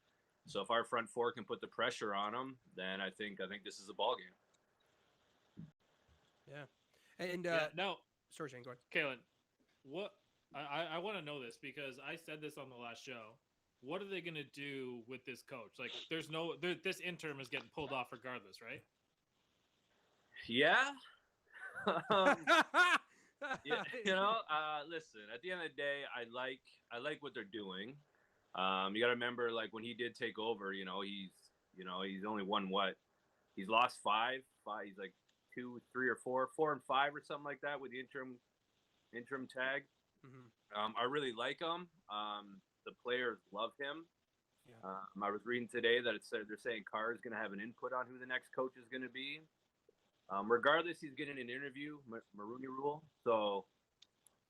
So if our front four can put the pressure on them, then I think this is a ball game. Yeah, and no. Sorry, Shane, go ahead. Kalen, what I want to know this because I said this on the last show. What are they going to do with this coach? Like, this interim is getting pulled off regardless, right? Yeah. Listen. At the end of the day, I like what they're doing. You got to remember, like when he did take over, he's only won what? He's lost five. He's like 2, 3, or 4 and 5 or something like that with the interim tag. Mm-hmm. I really like him. The players love him. Yeah. I was reading today that they're saying Carr is going to have an input on who the next coach is going to be. Regardless, he's getting an interview, Maroney rule. So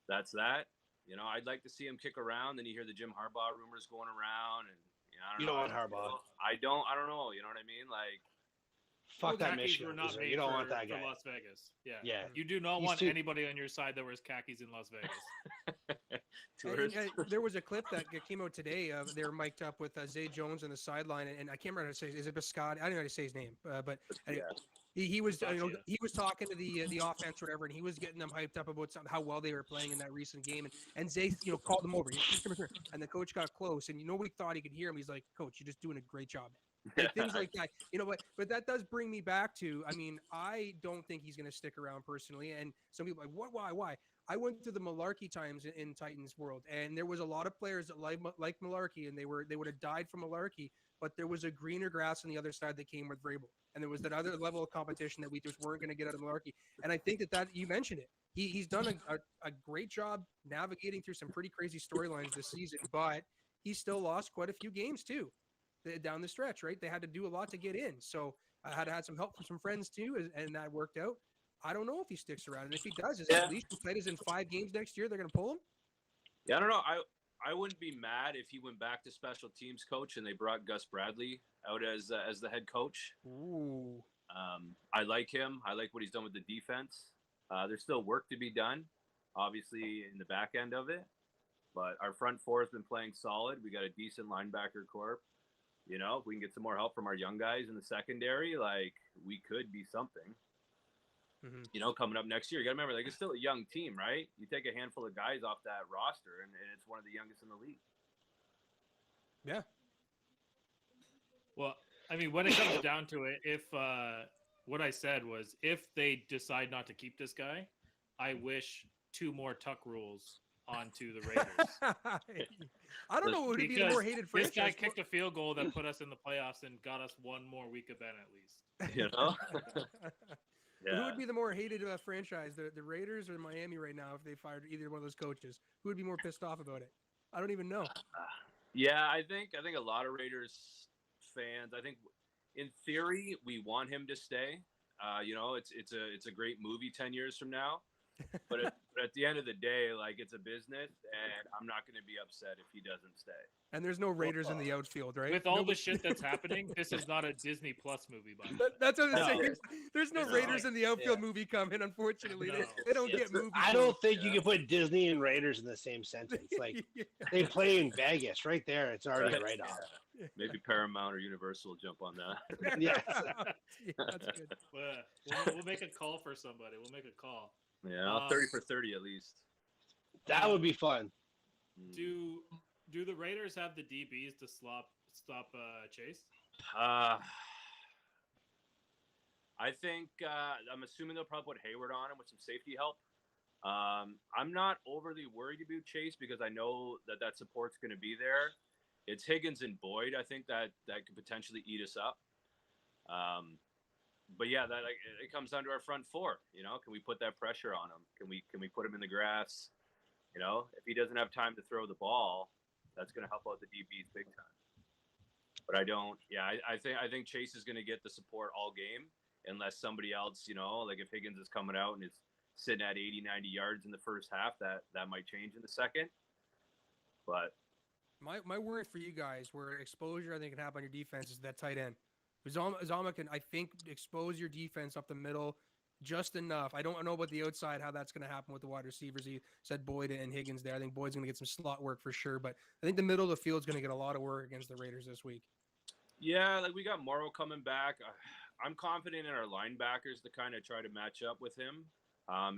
that's that. I'd like to see him kick around. Then you hear the Jim Harbaugh rumors going around, and you don't want Harbaugh. I don't know. You know what I mean? Like. Fuck that Michigan. You don't want that guy. For Las Vegas. Yeah. You do not want anybody on your side that wears khakis in Las Vegas. And there was a clip that came out today. They were mic'd up with Zay Jones on the sideline, and I can't remember how to say. Is it Biscotti? I don't know how to say his name, but he was he was talking to the offense or whatever, and he was getting them hyped up about how well they were playing in that recent game. And Zay called them over. And the coach got close, and we thought he could hear him. He's like, "Coach, you're just doing a great job." And things like that, but that does bring me back to, I mean, I don't think he's going to stick around personally. And some people are like, what, why? I went through the malarkey times in Titans world, and there was a lot of players that like malarkey, and they would have died from malarkey, but there was a greener grass on the other side that came with Vrabel. And there was that other level of competition that we just weren't going to get out of malarkey. And I think that you mentioned it. He's done a great job navigating through some pretty crazy storylines this season, but he still lost quite a few games too. Down the stretch, right? They had to do a lot to get in. So I had some help from some friends too, and that worked out. I don't know if he sticks around, and if he does, is it at least as tight as in 5 games next year they're going to pull him? Yeah, I don't know. I wouldn't be mad if he went back to special teams coach and they brought Gus Bradley out as the head coach. Ooh. I like him. I like what he's done with the defense. There's still work to be done, obviously, in the back end of it. But our front four has been playing solid. We got a decent linebacker corps. You know, if we can get some more help from our young guys in the secondary, like, we could be something. Mm-hmm. You know, coming up next year. You got to remember, like, it's still a young team, right? You take a handful of guys off that roster, and it's one of the youngest in the league. Yeah. Well, I mean, when it comes down to it, if what I said was if they decide not to keep this guy, I wish 2 more tuck rules onto the Raiders. I don't know who would be the more hated franchise. This guy kicked a field goal that put us in the playoffs and got us 1 more week of Ben at least. You know? Yeah. Who would be the more hated franchise, the Raiders or Miami right now if they fired either one of those coaches? Who would be more pissed off about it? I don't even know. Yeah, I think a lot of Raiders fans, I think in theory we want him to stay. You know, it's a great movie 10 years from now. But at the end of the day, like, it's a business, and I'm not going to be upset if he doesn't stay. And there's no Raiders in the outfield, right? With all the shit that's happening, this is not a Disney Plus movie, by the way. That's what I'm saying. There's no Raiders in the outfield movie coming, unfortunately. No. They don't get movies. I don't think you can put Disney and Raiders in the same sentence. Like, they play in Vegas. Right there, it's already a write-off. Maybe Paramount or Universal will jump on that. Yes. Yeah, that's good. We'll make a call for somebody. We'll make a call. Yeah, 30 for 30 at least. That would be fun. Do the Raiders have the DBs to stop Chase? I think I'm assuming they'll probably put Hayward on him with some safety help. I'm not overly worried about Chase because I know that support's going to be there. It's Higgins and Boyd. I think that could potentially eat us up. But yeah, it comes down to our front four. You know, can we put that pressure on him? Can we put him in the grass? You know, if he doesn't have time to throw the ball, that's going to help out the DBs big time. But I don't. Yeah, I think Chase is going to get the support all game unless somebody else, you know, like if Higgins is coming out and is sitting at 80, 90 yards in the first half, that might change in the second. But my worry for you guys, where exposure I think can happen on your defense, is that tight end. Uzama can, I think, expose your defense up the middle just enough. I don't know about the outside, how that's going to happen with the wide receivers. He said Boyd and Higgins there. I think Boyd's going to get some slot work for sure, but I think the middle of the field is going to get a lot of work against the Raiders this week. Yeah, like we got Morrow coming back. I'm confident in our linebackers to kind of try to match up with him.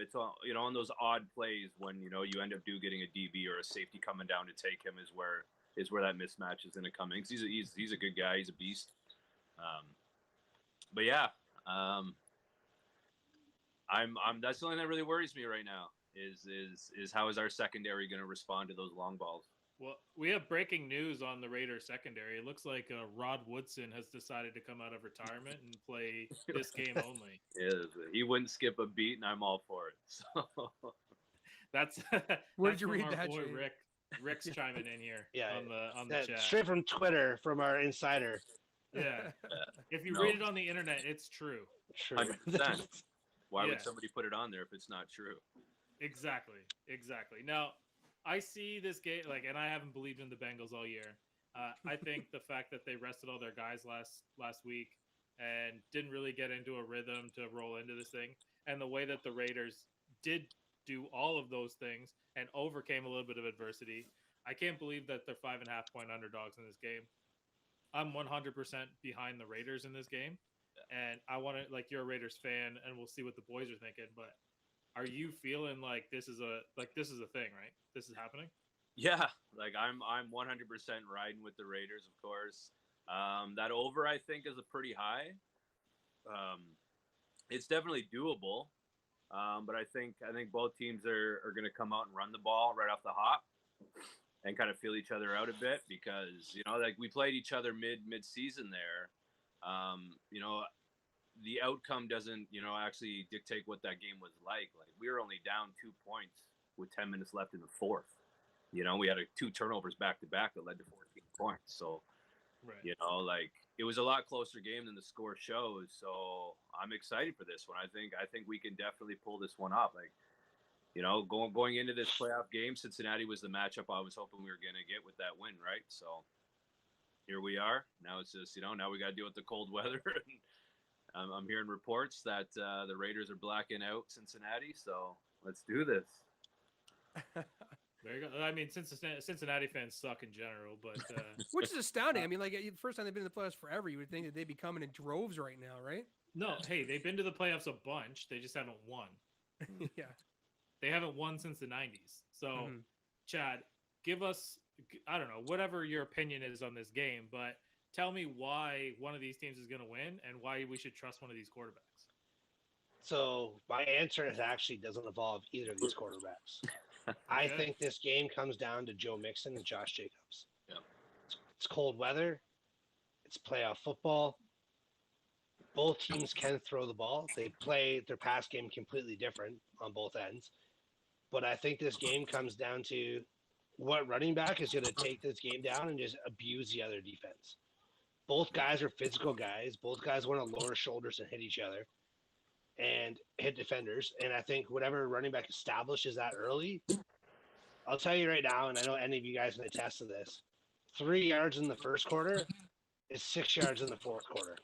It's you know, on those odd plays when, you know, you end up getting a DB or a safety coming down to take him is where that mismatch is going to come in. 'Cause he's a good guy. He's a beast. But yeah, I'm that's the only thing that really worries me right now is how is our secondary going to respond to those long balls? Well, we have breaking news on the Raiders secondary. It looks like Rod Woodson has decided to come out of retirement and play this game only. Yeah, he wouldn't skip a beat, and I'm all for it. So that's where did you read that? Boy Rick's chiming in here. Yeah, on the chat. Straight from Twitter from our insider. Yeah. If you read it on the internet, it's true. True. 100%. Why would somebody put it on there if it's not true? Exactly. Now, I see this game, and I haven't believed in the Bengals all year. I think the fact that they rested all their guys last week and didn't really get into a rhythm to roll into this thing, and the way that the Raiders did do all of those things and overcame a little bit of adversity, I can't believe that they're 5.5-point underdogs in this game. I'm 100% behind the Raiders in this game, and I want to, you're a Raiders fan, and we'll see what the boys are thinking. But are you feeling like this is a thing, right? This is happening. Yeah, I'm 100% riding with the Raiders, of course. That over, I think, is a pretty high. It's definitely doable, but I think both teams are going to come out and run the ball right off the hop and kind of feel each other out a bit because, you know, we played each other mid-season there. You know, the outcome doesn't, you know, actually dictate what that game was like. We were only down 2 points with 10 minutes left in the fourth. You know, we had 2 turnovers back-to-back that led to 14 points. So Right. You know, like it was a lot closer game than the score shows. So I'm excited for this one. I think we can definitely pull this one up. Like, you know, going into this playoff game, Cincinnati was the matchup I was hoping we were going to get with that win, right? So here we are. Now it's just, you know, now we got to deal with the cold weather. I'm hearing reports that the Raiders are blacking out Cincinnati. So let's do this. There you go. I mean, Cincinnati fans suck in general, but which is astounding. I mean, like the first time they've been in the playoffs forever, you would think that they'd be coming in droves right now, right? no. Hey, they've been to the playoffs a bunch. They just haven't won. Yeah. They haven't won since the 90s. So, Chad, give us, I don't know, whatever your opinion is on this game, but tell me why one of these teams is going to win and why we should trust one of these quarterbacks. So my answer is actually doesn't involve either of these quarterbacks. I think this game comes down to Joe Mixon and Josh Jacobs. Yeah. It's cold weather. It's playoff football. Both teams can throw the ball. They play their pass game completely different on both ends. But I think this game comes down to what running back is going to take this game down and just abuse the other defense. Both guys are physical guys. Both guys want to lower shoulders and hit each other and hit defenders. And I think whatever running back establishes that early, I'll tell you right now, and I know any of you guys can attest to this, 3 yards in the first quarter is 6 yards in the fourth quarter.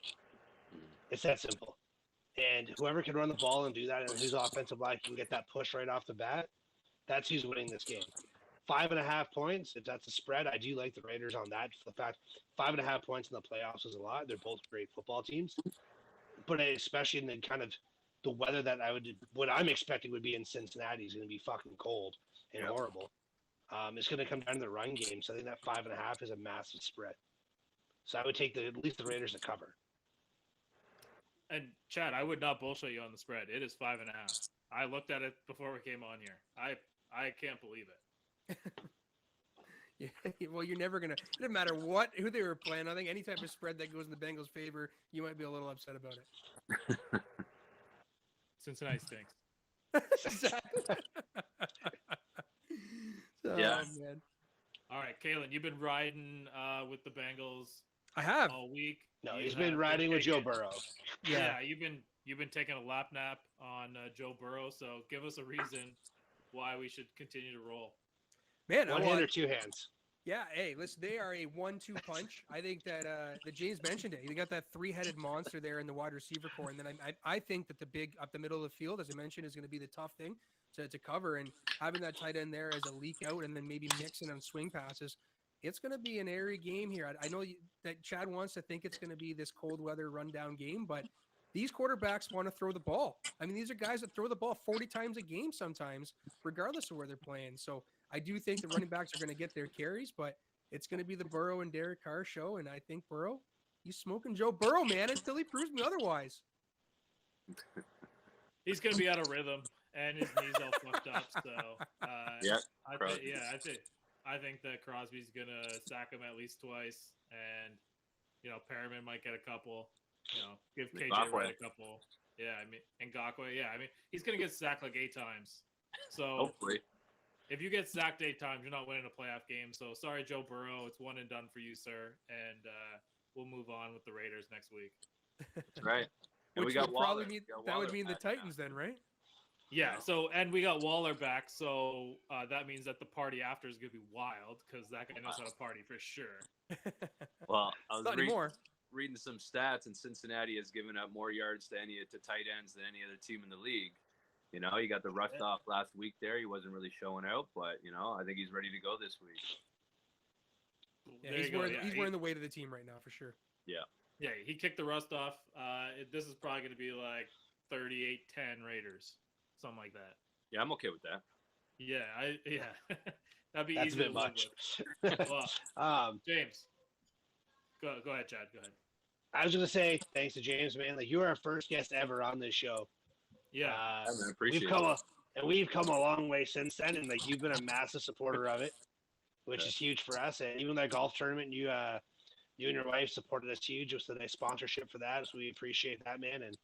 It's that simple. And whoever can run the ball and do that, and whose offensive line can get that push right off the bat, that's who's winning this game. 5.5 points, if that's a spread, I do like the Raiders on that. For the fact 5.5 points in the playoffs is a lot. They're both great football teams. But especially in the kind of the weather that what I'm expecting would be in Cincinnati is going to be fucking cold and horrible. It's going to come down to the run game. So I think that 5.5 is a massive spread. So I would take at least the Raiders to cover. And Chad, I would not bullshit you on the spread. It is 5.5. I looked at it before we came on here. I can't believe it. Yeah, well, you're never gonna. It doesn't matter who they were playing. I think any type of spread that goes in the Bengals' favor, you might be a little upset about it. Cincinnati stinks. Yeah. Man. All right, Kalen, you've been riding with the Bengals I have. all week. No, he's been riding with Joe Burrow. Yeah, you've been taking a lap nap on Joe Burrow. So give us a reason why we should continue to roll. Man, One hand or two hands. Yeah, hey, listen, they are a 1-2 punch. I think that James mentioned it. You got that 3-headed monster there in the wide receiver core, and then I think that the big up the middle of the field, as I mentioned, is going to be the tough thing to cover. And having that tight end there as a leak out, and then maybe mixing on swing passes, it's going to be an airy game here. I know that Chad wants to think it's going to be this cold weather rundown game, but these quarterbacks want to throw the ball. I mean, these are guys that throw the ball 40 times a game sometimes, regardless of where they're playing. So I do think the running backs are going to get their carries, but it's going to be the Burrow and Derek Carr show. And I think Burrow, he's smoking Joe Burrow, man, until he proves me otherwise. He's going to be out of rhythm, and his knees all fucked up. So I think that Crosby's going to sack him at least twice, and Perriman might get a couple. Give KJ Wright a couple. Yeah, I mean, and Ngakwe. Yeah, I mean, he's going to get sacked like 8 times. So hopefully. If you get sacked 8 times, you're not winning a playoff game. So sorry, Joe Burrow. It's one and done for you, sir. And we'll move on with the Raiders next week. That's right. And Which we got would Waller. probably mean that would mean the Titans then, right? Yeah. So and we got Waller back. So that means that the party after is gonna be wild because that guy knows how to party for sure. Well, I was Not anymore. reading some stats, and Cincinnati has given up more yards to tight ends than any other team in the league. You got the rust off last week there. He wasn't really showing out, but, I think he's ready to go this week. Yeah, he's wearing the weight of the team right now for sure. Yeah. Yeah, he kicked the rust off. This is probably going to be like 38-10 Raiders, something like that. Yeah, I'm okay with that. Yeah, that'd be That's easy a bit to much. live with. Well, James, go ahead, Chad. Go ahead. I was going to say, thanks to James, man. Like, you are our first guest ever on this show. Yeah, I appreciate it. We've come a long way since then, and like you've been a massive supporter of it, which is huge for us. And even that golf tournament, you and your wife supported us huge. It was a nice sponsorship for that, so we appreciate that, man. And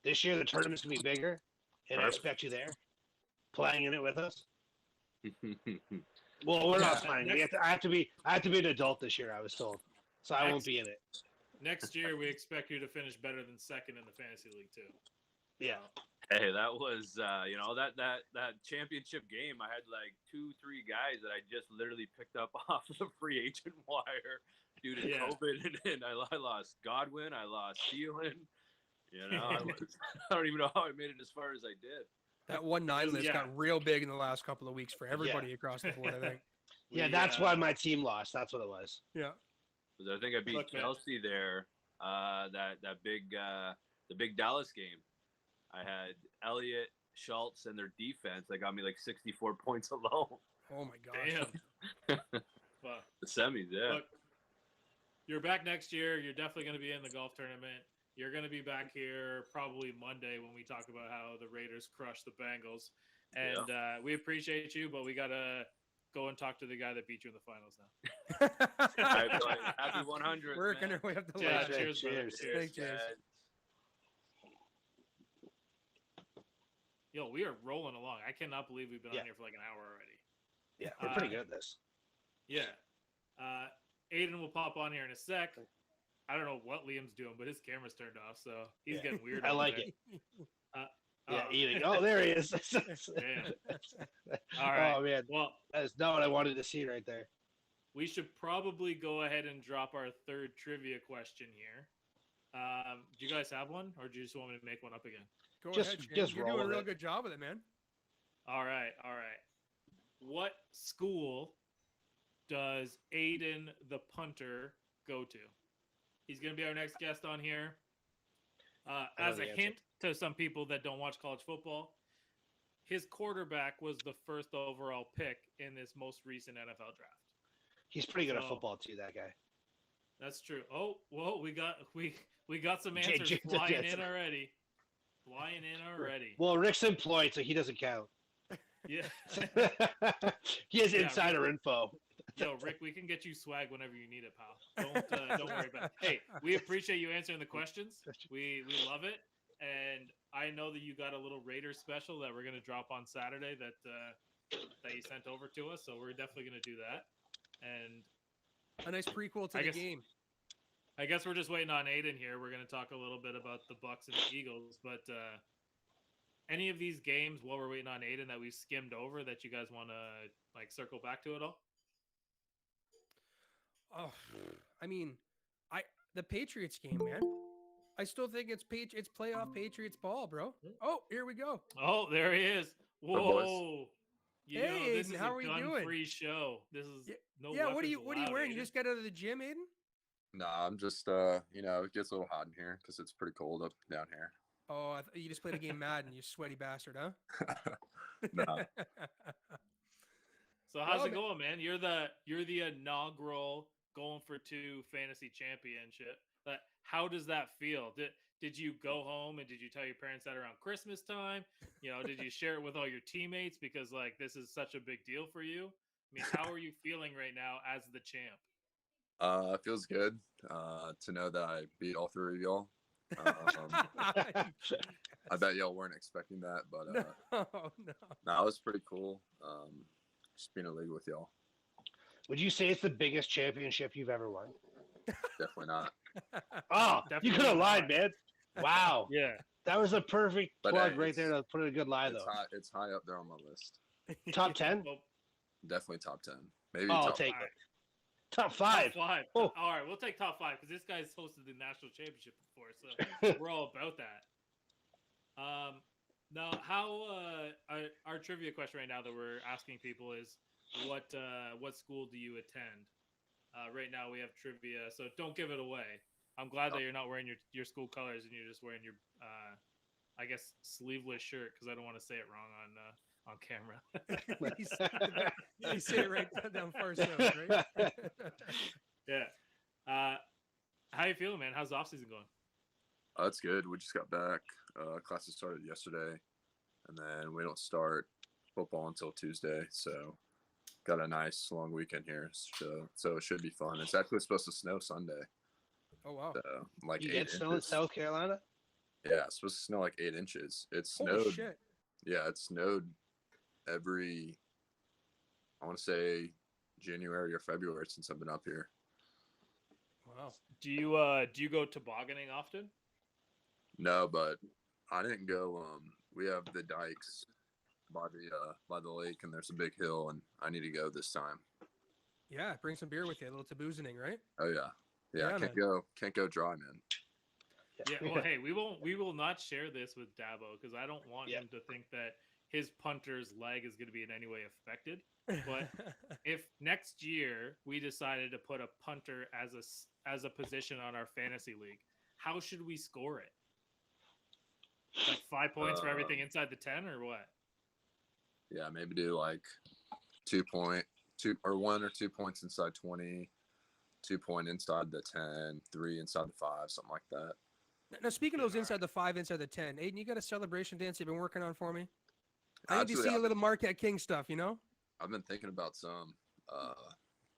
this year the tournament's gonna be bigger, and I expect you there, playing in it with us. Well, we're not playing. I have to be an adult this year. I was told. so I won't be in it. Next year, we expect you to finish better than second in the fantasy league too. Yeah. Hey, that was that championship game. I had like 2-3 guys that I just literally picked up off the free agent wire due to COVID, and I lost Godwin, I lost Thielen. I don't even know how I made it as far as I did. That 1-9 list got real big in the last couple of weeks for everybody across the board, I think. That's why my team lost. That's what it was. Yeah. Because I think I beat Kelsey there. The big Dallas game. I had Elliott, Schultz, and their defense. They got me like 64 points alone. Oh my gosh. Damn. The semis, yeah. Look, you're back next year. You're definitely going to be in the golf tournament. You're going to be back here probably Monday when we talk about how the Raiders crushed the Bengals. And we appreciate you, but we got to go and talk to the guy that beat you in the finals now. Happy 100. Working our way up the Yeah, ladder. cheers. Cheers. Yo, we are rolling along. I cannot believe we've been on here for like an hour already. Yeah, we're pretty good at this. Yeah. Aiden will pop on here in a sec. I don't know what Liam's doing, but his camera's turned off, so he's getting weird. I like it. Eating. Oh, there he is. All right. Oh, man. Well, that is not what I wanted to see right there. We should probably go ahead and drop our third trivia question here. Do you guys have one, or do you just want me to make one up again? Go ahead, Shane. You're doing a real good job with it, man. All right. What school does Aiden the punter go to? He's going to be our next guest on here. As a hint to some people that don't watch college football, his quarterback was the first overall pick in this most recent NFL draft. He's pretty good at football too, that guy. That's true. Oh, well, we got some answers flying in already. Well, Rick's employed, so he doesn't count. Yeah. He has insider info. Yo, Rick, we can get you swag whenever you need it, pal. Don't worry about it. Hey, we appreciate you answering the questions. We love it. And I know that you got a little Raider special that we're going to drop on Saturday that you sent over to us. So we're definitely going to do that. And a nice prequel to the game. I guess we're just waiting on Aiden here. We're going to talk a little bit about the Bucs and the Eagles. But any of these games while we're waiting on Aiden that we skimmed over that you guys want to circle back to at all? Oh, I mean, the Patriots game, man. I still think it's playoff Patriots ball, bro. Oh, here we go. Oh, there he is. Whoa. Hey, this is how are you doing? Free show. This is no. Yeah, what are you wearing? Aiden? You just got out of the gym, Aiden? Nah, I'm just it gets a little hot in here because it's pretty cold up down here. Oh, you just played a game Madden, you sweaty bastard, huh? No. So how's it going, man? You're the inaugural Going for Two fantasy championship. But how does that feel? Did you go home and did you tell your parents that around Christmas time? Did you share it with all your teammates because this is such a big deal for you? I mean, how are you feeling right now as the champ? It feels good to know that I beat all three of y'all. I bet y'all weren't expecting that, but no, it was pretty cool. Just being in a league with y'all. Would you say it's the biggest championship you've ever won? Definitely not. Oh, you could have lied, man. Wow. Yeah. That was a perfect plug right there to put in a good lie, though. It's high up there on my list. Top 10? Definitely top 10. Maybe I'll take it. Top 5. Top 5. Oh. All right, we'll take top 5 because this guy's hosted the national championship before, so we're all about that. Now, how our trivia question right now that we're asking people is, what school do you attend? Right now we have trivia, so don't give it away. I'm glad that you're not wearing your school colors and you're just wearing your, I guess, sleeveless shirt because I don't want to say it wrong on camera. You say it right down first, right? Yeah. How you feeling, man? How's the off season going? That's good. We just got back. Classes started yesterday, and then we don't start football until Tuesday. So got a nice long weekend here. So it should be fun. It's actually supposed to snow Sunday. Oh wow! So, like you 8 get inches. snow in South Carolina? Yeah, it's supposed to snow like 8 inches. It snowed. Holy shit. Yeah, it snowed every, I want to say January or February since I've been up here. Wow. Wow. Do you go tobogganing often? No, but I didn't go. We have the dikes by the lake, and there's a big hill, and I need to go this time. Yeah, bring some beer with you. A little taboozening, right? Oh yeah. Yeah, Can't go dry, man. Yeah. Well, hey, we will not share this with Dabo because I don't want him to think that his punter's leg is going to be in any way affected. But if next year we decided to put a punter as a position on our fantasy league, how should we score it? Like 5 points for everything inside the 10, or what? Yeah, maybe do like 1 or 2 points inside 20, 2 point inside the 10, 3 inside the 5, something like that. Now, speaking of those inside the 5, inside the 10, Aiden, you got a celebration dance you've been working on for me? I need to see a little Marquette King stuff, you know? I've been thinking about some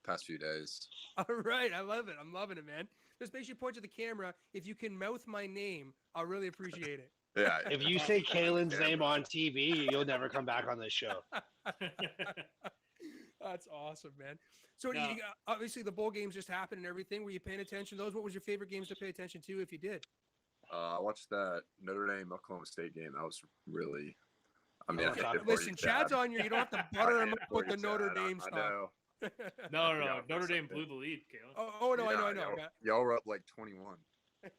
past few days. All right, I love it. I'm loving it, man. Just make sure you point to the camera. If you can mouth my name, I'll really appreciate it. Yeah. If you say Kalen's name on TV, you'll never come back on this show. That's awesome, man. So obviously the bowl games just happened and everything. Were you paying attention to those? What was your favorite games to pay attention to if you did? I watched that Notre Dame Oklahoma State game. That was really. I mean, listen, Chad's on you. You don't have to butter him up with the Notre Dame stuff. I know. No. Notre Dame blew the lead, Kalen. Oh no, I know. Y'all were up like 21.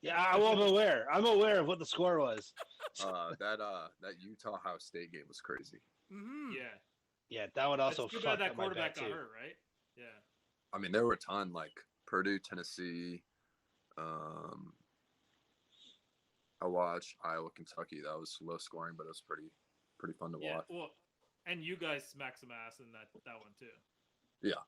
Yeah, I'm aware. I'm aware of what the score was. That Utah Ohio State game was crazy. Mm-hmm. Yeah, that would also. It's too bad that quarterback got hurt, right? Yeah. I mean, there were a ton like Purdue, Tennessee. I watched Iowa, Kentucky. That was low scoring, but it was pretty fun to watch. Well, and you guys smacked some ass in that one too. Yeah.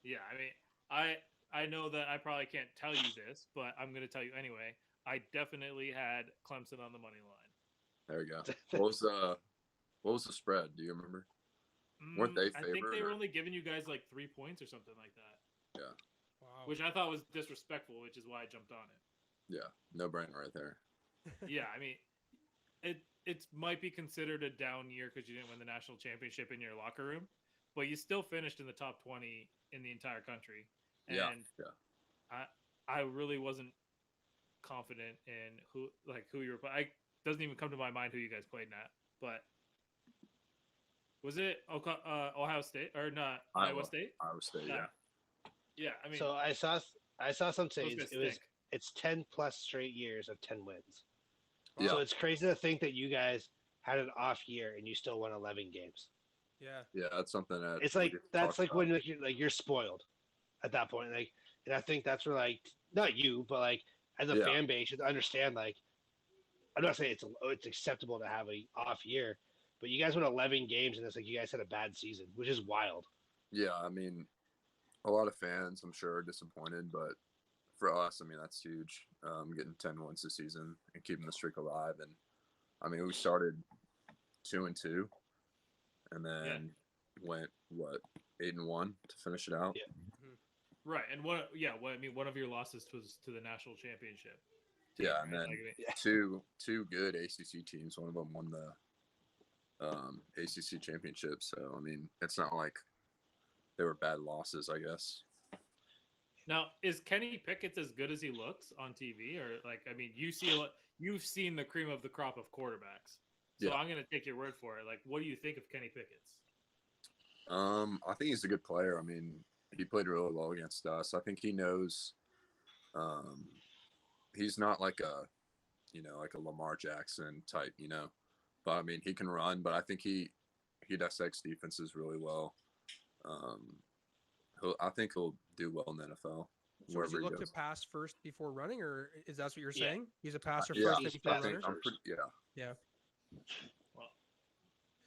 Yeah, I mean, I know that I probably can't tell you this, but I'm going to tell you anyway. I definitely had Clemson on the money line. There you go. What was the spread? Do you remember? Weren't they favored? I think they were only giving you guys like 3 points or something like that. Yeah. Wow. Which I thought was disrespectful, which is why I jumped on it. Yeah, no brainer right there. Yeah, I mean, it might be considered a down year because you didn't win the national championship in your locker room, but you still finished in the top 20 in the entire country. And I really wasn't confident in who you were. It doesn't even come to my mind who you guys played at. But was it Ohio State or not? Iowa State. Iowa State. Yeah. Yeah, I mean. So I saw some saying it's 10 plus straight years of 10 wins. Yeah. So it's crazy to think that you guys had an off year and you still won 11 games. Yeah. Yeah, that's something that it's like that's like when you're spoiled at that point. Like, and I think that's where like not you, but like as a fan base, you understand. Like, I'm not saying it's acceptable to have a off year, but you guys won 11 games and it's like you guys had a bad season, which is wild. Yeah, I mean, a lot of fans, I'm sure, are disappointed, but for us, I mean, that's huge. Getting 10 wins this season and keeping the streak alive. And I mean, we started 2-2, and then went 8-1 to finish it out. Yeah. Right, and one of your losses was to the national championship. Yeah, and then two good ACC teams. One of them won the ACC championship. So I mean, it's not like they were bad losses, I guess. Now, is Kenny Pickett as good as he looks on TV, or like? I mean, you've seen the cream of the crop of quarterbacks, so I'm going to take your word for it. Like, what do you think of Kenny Pickett? I think he's a good player. I mean, he played really well against us. I think he knows. He's not like a Lamar Jackson type, but I mean, he can run. But I think he dissects defenses really well. I think he'll do well in the NFL. So does he look to pass first before running, or is that what you're saying? He's a passer first before runner? Yeah.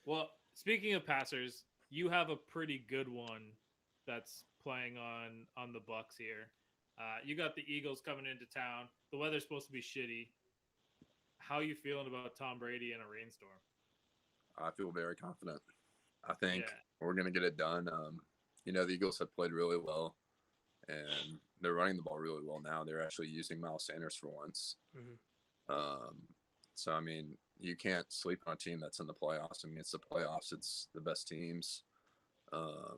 Well, speaking of passers, you have a pretty good one that's playing on the Bucs here. You got the Eagles coming into town. The weather's supposed to be shitty. How are you feeling about Tom Brady in a rainstorm? I feel very confident. I think we're going to get it done. The Eagles have played really well, and they're running the ball really well now. They're actually using Miles Sanders for once. Mm-hmm. So, I mean, you can't sleep on a team that's in the playoffs. I mean, it's the playoffs. It's the best teams. I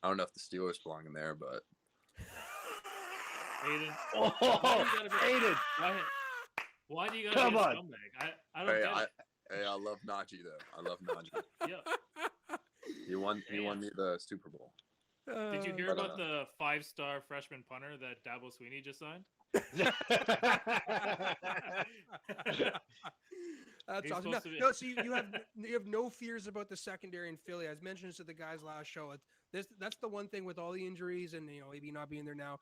don't know if the Steelers belong in there, but Aiden. Oh, Aiden. Why do you gotta Come be a on. scumbag? I don't get it. Hey, I love Najee though. I love Najee. Yeah. He won me the Super Bowl. Did you hear But, about the 5-star freshman punter that Dabo Sweeney just signed? That's He's awesome. supposed to be- No, so you have no fears about the secondary in Philly. I was mentioned this to the guys last show. That's the one thing with all the injuries and AB not being there now.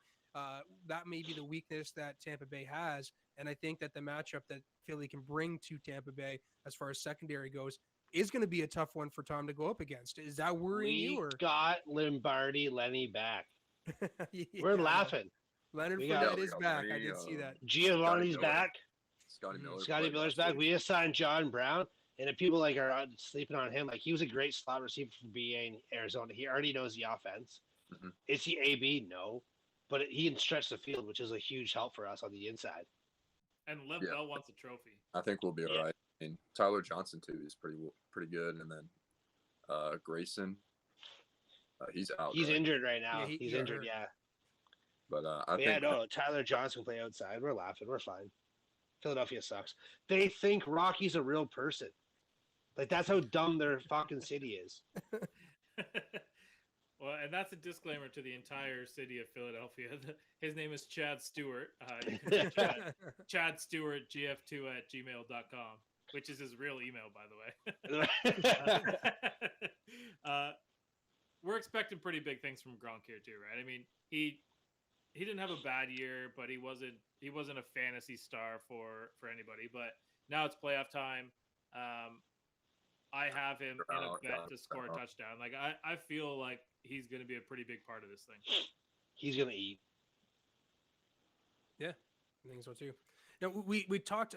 That may be the weakness that Tampa Bay has, and I think that the matchup that Philly can bring to Tampa Bay as far as secondary goes is going to be a tough one for Tom to go up against. Is that worrying you? Or Got Lombardi Lenny back. Yeah, We're laughing. Leonard We got- Fournette is back. I Lenny, did see that. Giovanni's Miller. back. Scotty Miller. Scotty played Miller's last back. week. We assigned John Brown, and if people are sleeping on him, he was a great slot receiver for BA in Arizona. He already knows the offense. Mhm. Is he AB? No, but he can stretch the field, which is a huge help for us on the inside. And Lev Bell wants a trophy. I think we'll be all right. I mean, Tyler Johnson too is pretty good, and then Grayson, he's out. He's right? injured right now. Yeah, He's yeah. injured. Yeah. But I Yeah, think no, Tyler Johnson can play outside. We're laughing. We're fine. Philadelphia sucks. They think Rocky's a real person. That's how dumb their fucking city is. Well, and that's a disclaimer to the entire city of Philadelphia. His name is Chad Stewart. You can reach Chad Stewart gf2@gmail.com, which is his real email, by the way. We're expecting pretty big things from Gronk here too, right? I mean, he didn't have a bad year, but he wasn't a fantasy star for anybody. But now it's playoff time. I have him in a bet to score a touchdown. I feel like he's going to be a pretty big part of this thing. He's gonna eat. Yeah, I think so too. Now we talked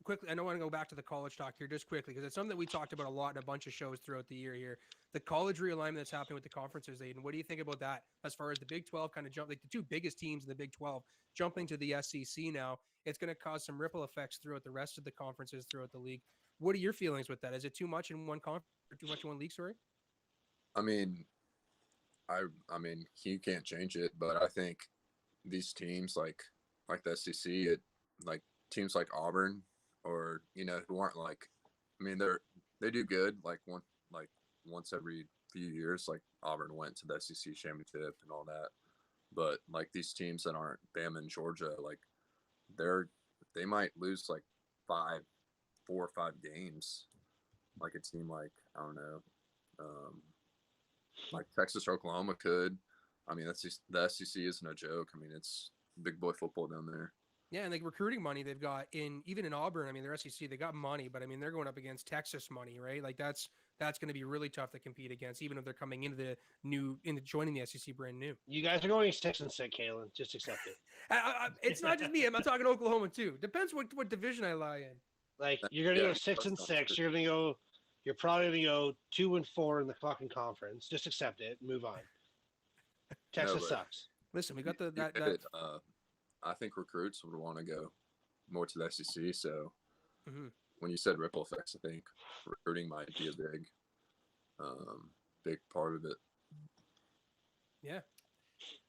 quickly. I don't want to go back to the college talk here just quickly because it's something that we talked about a lot in a bunch of shows throughout the year here. The college realignment that's happening with the conferences, Aiden. What do you think about that? As far as the Big 12 kind of jump, the two biggest teams in the Big 12 jumping to the SEC now, it's going to cause some ripple effects throughout the rest of the conferences throughout the league. What are your feelings with that? Is it too much in one conference or too much in one league? Sorry. I mean, I mean, you can't change it, but I think these teams like the SEC, teams like Auburn or who aren't I mean they do good once every few years. Like Auburn went to the SEC championship and all that, but these teams that aren't Bama and Georgia, they might lose 4 or 5 games. A team I don't know. Texas or Oklahoma could. I mean, the SEC isn't a joke. I mean, it's big boy football down there. Yeah, and recruiting money they've got even in Auburn. I mean, they're SEC, they got money, but I mean, they're going up against Texas money, right? That's going to be really tough to compete against, even if they're coming into joining the SEC brand new. You guys are going 6-6, Kalen. Just accept it. It's not just me. I'm talking Oklahoma too. Depends what division I lie in. You're gonna go 6-6. You're probably gonna go 2-4 in the fucking conference. Just accept it. Move on. Texas sucks. Listen, we got I think recruits would want to go more to the SEC. So Mhm. when you said ripple effects, I think recruiting might be a big part of it. Yeah.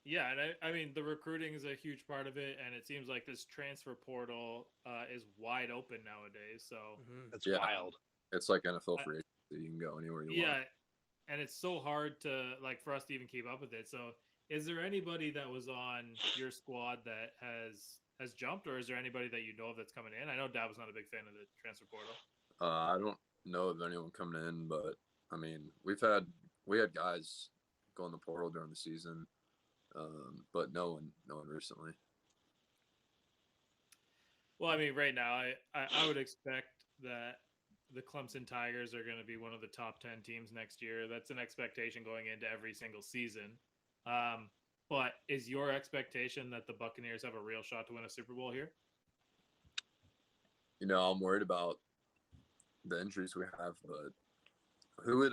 Yeah, and I mean the recruiting is a huge part of it, and it seems like this transfer portal is wide open nowadays. So That's Yeah. wild. It's like NFL free agency. You can go anywhere you yeah, want. and it's so hard to for us to even keep up with it. So is there anybody that was on your squad that has jumped, or is there anybody that you know of that's coming in? I know Dab was not a big fan of the transfer portal. I don't know of anyone coming in, but I mean, we had guys go in the portal during the season, but no one recently. Well, I mean, right now, I would expect that the Clemson Tigers are going to be one of the top 10 teams next year. That's an expectation going into every single season. But is your expectation that the Buccaneers have a real shot to win a Super Bowl here? I'm worried about the injuries we have, but who would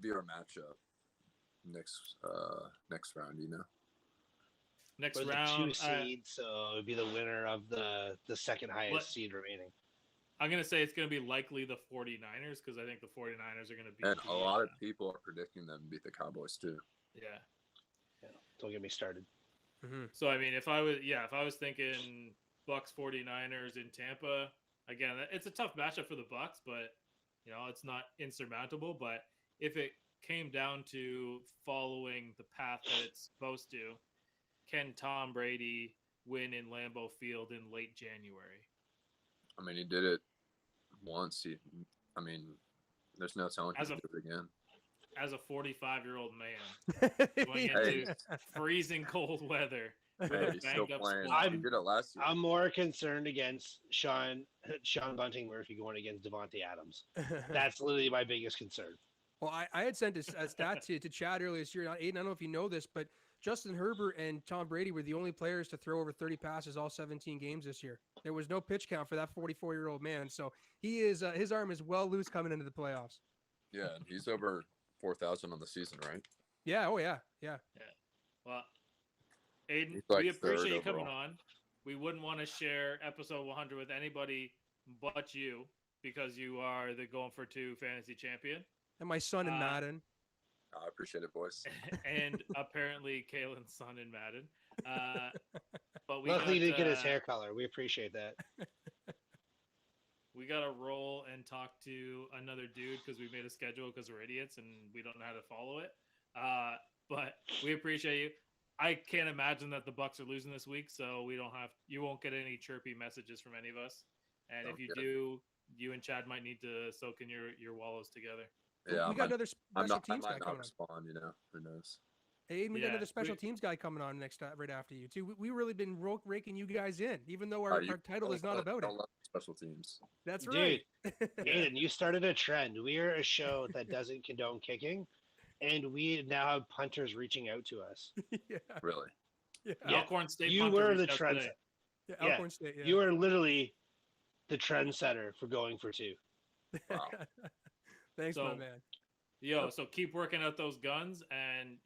be our matchup next round? Next We're the round, 2 seed, so it'd be the winner of the second highest seed remaining. I'm going to say it's going to be likely the 49ers because I think the 49ers are going to beat And a lot of people are predicting them to beat the Cowboys too. Yeah. Don't get me started. So I mean, if I was thinking Bucs 49ers in Tampa, again, it's a tough matchup for the Bucs, but it's not insurmountable. But if it came down to following the path that it's supposed to, can Tom Brady win in Lambeau Field in late January? I mean, he did it once. There's no telling he can do it again. As a 45-year-old man going into freezing cold weather. He's still playing. He did it last year. I'm more concerned against Sean Bunting Murphy going against Devontae Adams. That's literally my biggest concern. Well, I had sent a stat to Chad earlier this year. Aiden, I don't know if you know this, but Justin Herbert and Tom Brady were the only players to throw over 30 passes all 17 games this year. There was no pitch count for that 44-year-old man. So he is his arm is well loose coming into the playoffs. Yeah, and he's over 4,000 on the season, right? Yeah. Oh, yeah. Well, Aiden, like we appreciate you coming overall. on. We wouldn't want to share episode 100 with anybody but you because you are the Going for Two fantasy champion. And my son in Madden. I appreciate it, boys. And apparently Kalen's son in Madden. But Luckily, he didn't get his hair color. We appreciate that. We got to roll and talk to another dude because we made a schedule because we're idiots and we don't know how to follow it. But we appreciate you. I can't imagine that the Bucs are losing this week, so you won't get any chirpy messages from any of us. And if you do, you and Chad might need to soak in your wallows together. Yeah, we got another special teams guy coming on. Who knows? Hey, we got another special teams guy coming on next right after you too. We really been raking you guys in, even though our title is not about it. Special teams. That's right. Dude, Aiden, you started a trend. We're a show that doesn't condone kicking, and we now have punters reaching out to us. Yeah. Really? Yeah. Alcorn State. You were the trendsetter. Yeah, Alcorn State. Yeah. You are literally the trendsetter for Going for Two. Wow. Thanks, my man. So keep working out those guns and,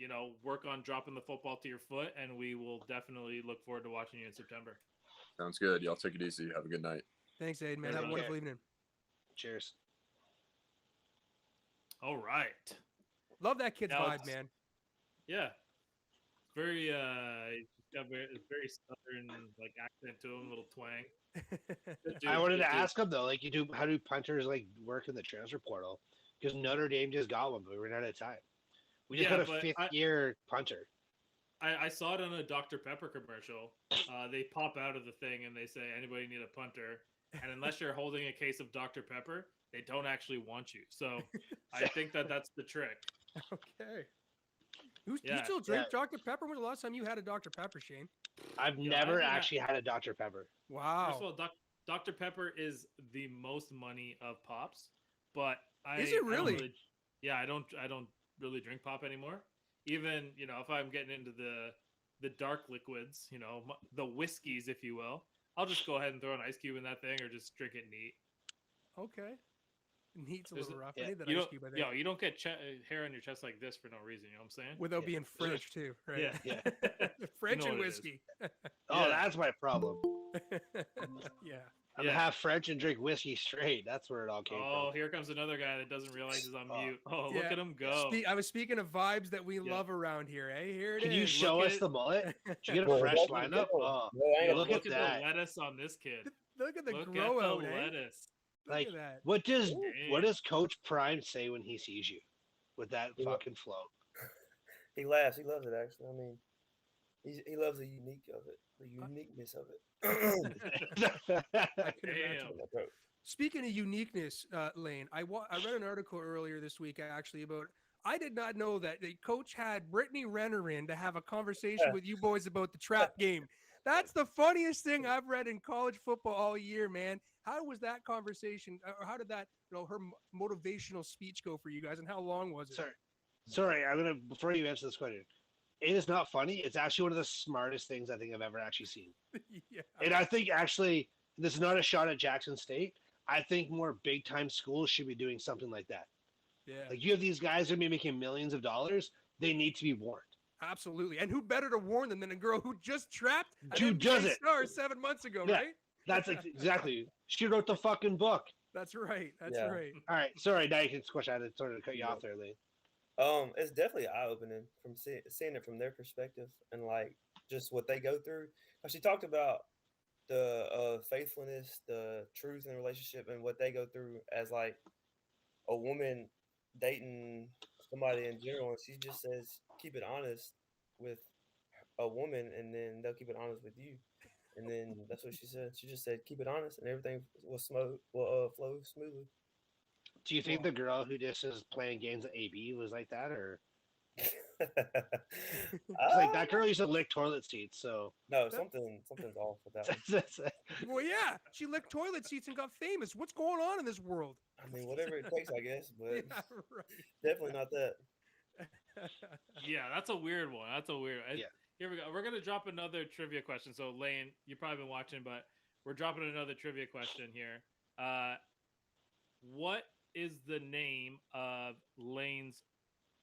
work on dropping the football to your foot, and we will definitely look forward to watching you in September. Sounds good. Y'all take it easy. Have a good night. Thanks, Aiden, man. Have a wonderful evening. Cheers. All right. Love that kid's vibe, man. Yeah. Very, very southern, accent to him, little twang. I wanted to ask him, though, how do punters, work in the transfer portal? Because Notre Dame just got one, but we ran out of time. We just got a fifth-year punter. I saw it on a Dr. Pepper commercial. They pop out of the thing and they say, anybody need a punter? And unless you're holding a case of Dr. Pepper, they don't actually want you. So I think that's the trick. Okay. You still drink Dr. Pepper? When was the last time you had a Dr. Pepper, Shane? I've never actually had a Dr. Pepper. Wow. First of all, Dr. Pepper is the most money of pops, but is it really? I don't really drink pop anymore. Even, if I'm getting into the dark liquids, the whiskeys, if you will, I'll just go ahead and throw an ice cube in that thing or just drink it neat. Okay. Neat's a little rough. I need that ice ice cube, I think. You don't get hair on your chest like this for no reason, you know what I'm saying? Without being French, too, right? Yeah. French and whiskey. Oh, that's my problem. Yeah. I'm half French and drink whiskey straight. That's where it all came from. Oh, here comes another guy that doesn't realize he's on mute. Oh, look at him go. I was speaking of vibes that we love around here, eh? Here it is. Can you show us the mullet? Did you get a fresh lineup? Oh, look at that. The lettuce on this kid. Look at the grow out, lettuce. Like, what does Coach Prime say when he sees you with that fucking flow? He laughs. He loves it, actually. I mean, he loves the uniqueness of it. Speaking of uniqueness, Lane, I read an article earlier this week actually about. I did not know that the coach had Brittany Renner in to have a conversation with you boys about the trap game. That's the funniest thing I've read in college football all year, man. How was that conversation, or how did that, her motivational speech go for you guys, and how long was it? Sorry, before you answer this question, it is not funny. It's actually one of the smartest things I think I've ever actually seen. Yeah. And I think actually, this is not a shot at Jackson State. I think more big-time schools should be doing something like that. Yeah. Like, you have these guys who are making millions of dollars. They need to be warned. Absolutely. And who better to warn them than a girl who just trapped an NBA star 7 months ago, right? That's exactly. She wrote the fucking book. That's right. That's right. All right. Sorry, now you can squish out. I sort of cut you off there, Lee. It's definitely eye-opening from seeing it from their perspective, and just what they go through. She talked about the faithfulness, the truth in the relationship, and what they go through as like a woman dating somebody in general. And she just says, keep it honest with a woman, and then they'll keep it honest with you. And then that's what she said. She just said, keep it honest, and everything will flow smoothly. Do you think the girl who just is playing games at AB was like that, or like that girl used to lick toilet seats? So no, something's off with that one. Well, yeah, she licked toilet seats and got famous. What's going on in this world? I mean, whatever it takes, I guess, but Yeah, right. definitely not that. Yeah, that's a weird one. Yeah. Here we go. We're gonna drop another trivia question. So Lane, you've probably been watching, but we're dropping another trivia question here. What is the name of Lane's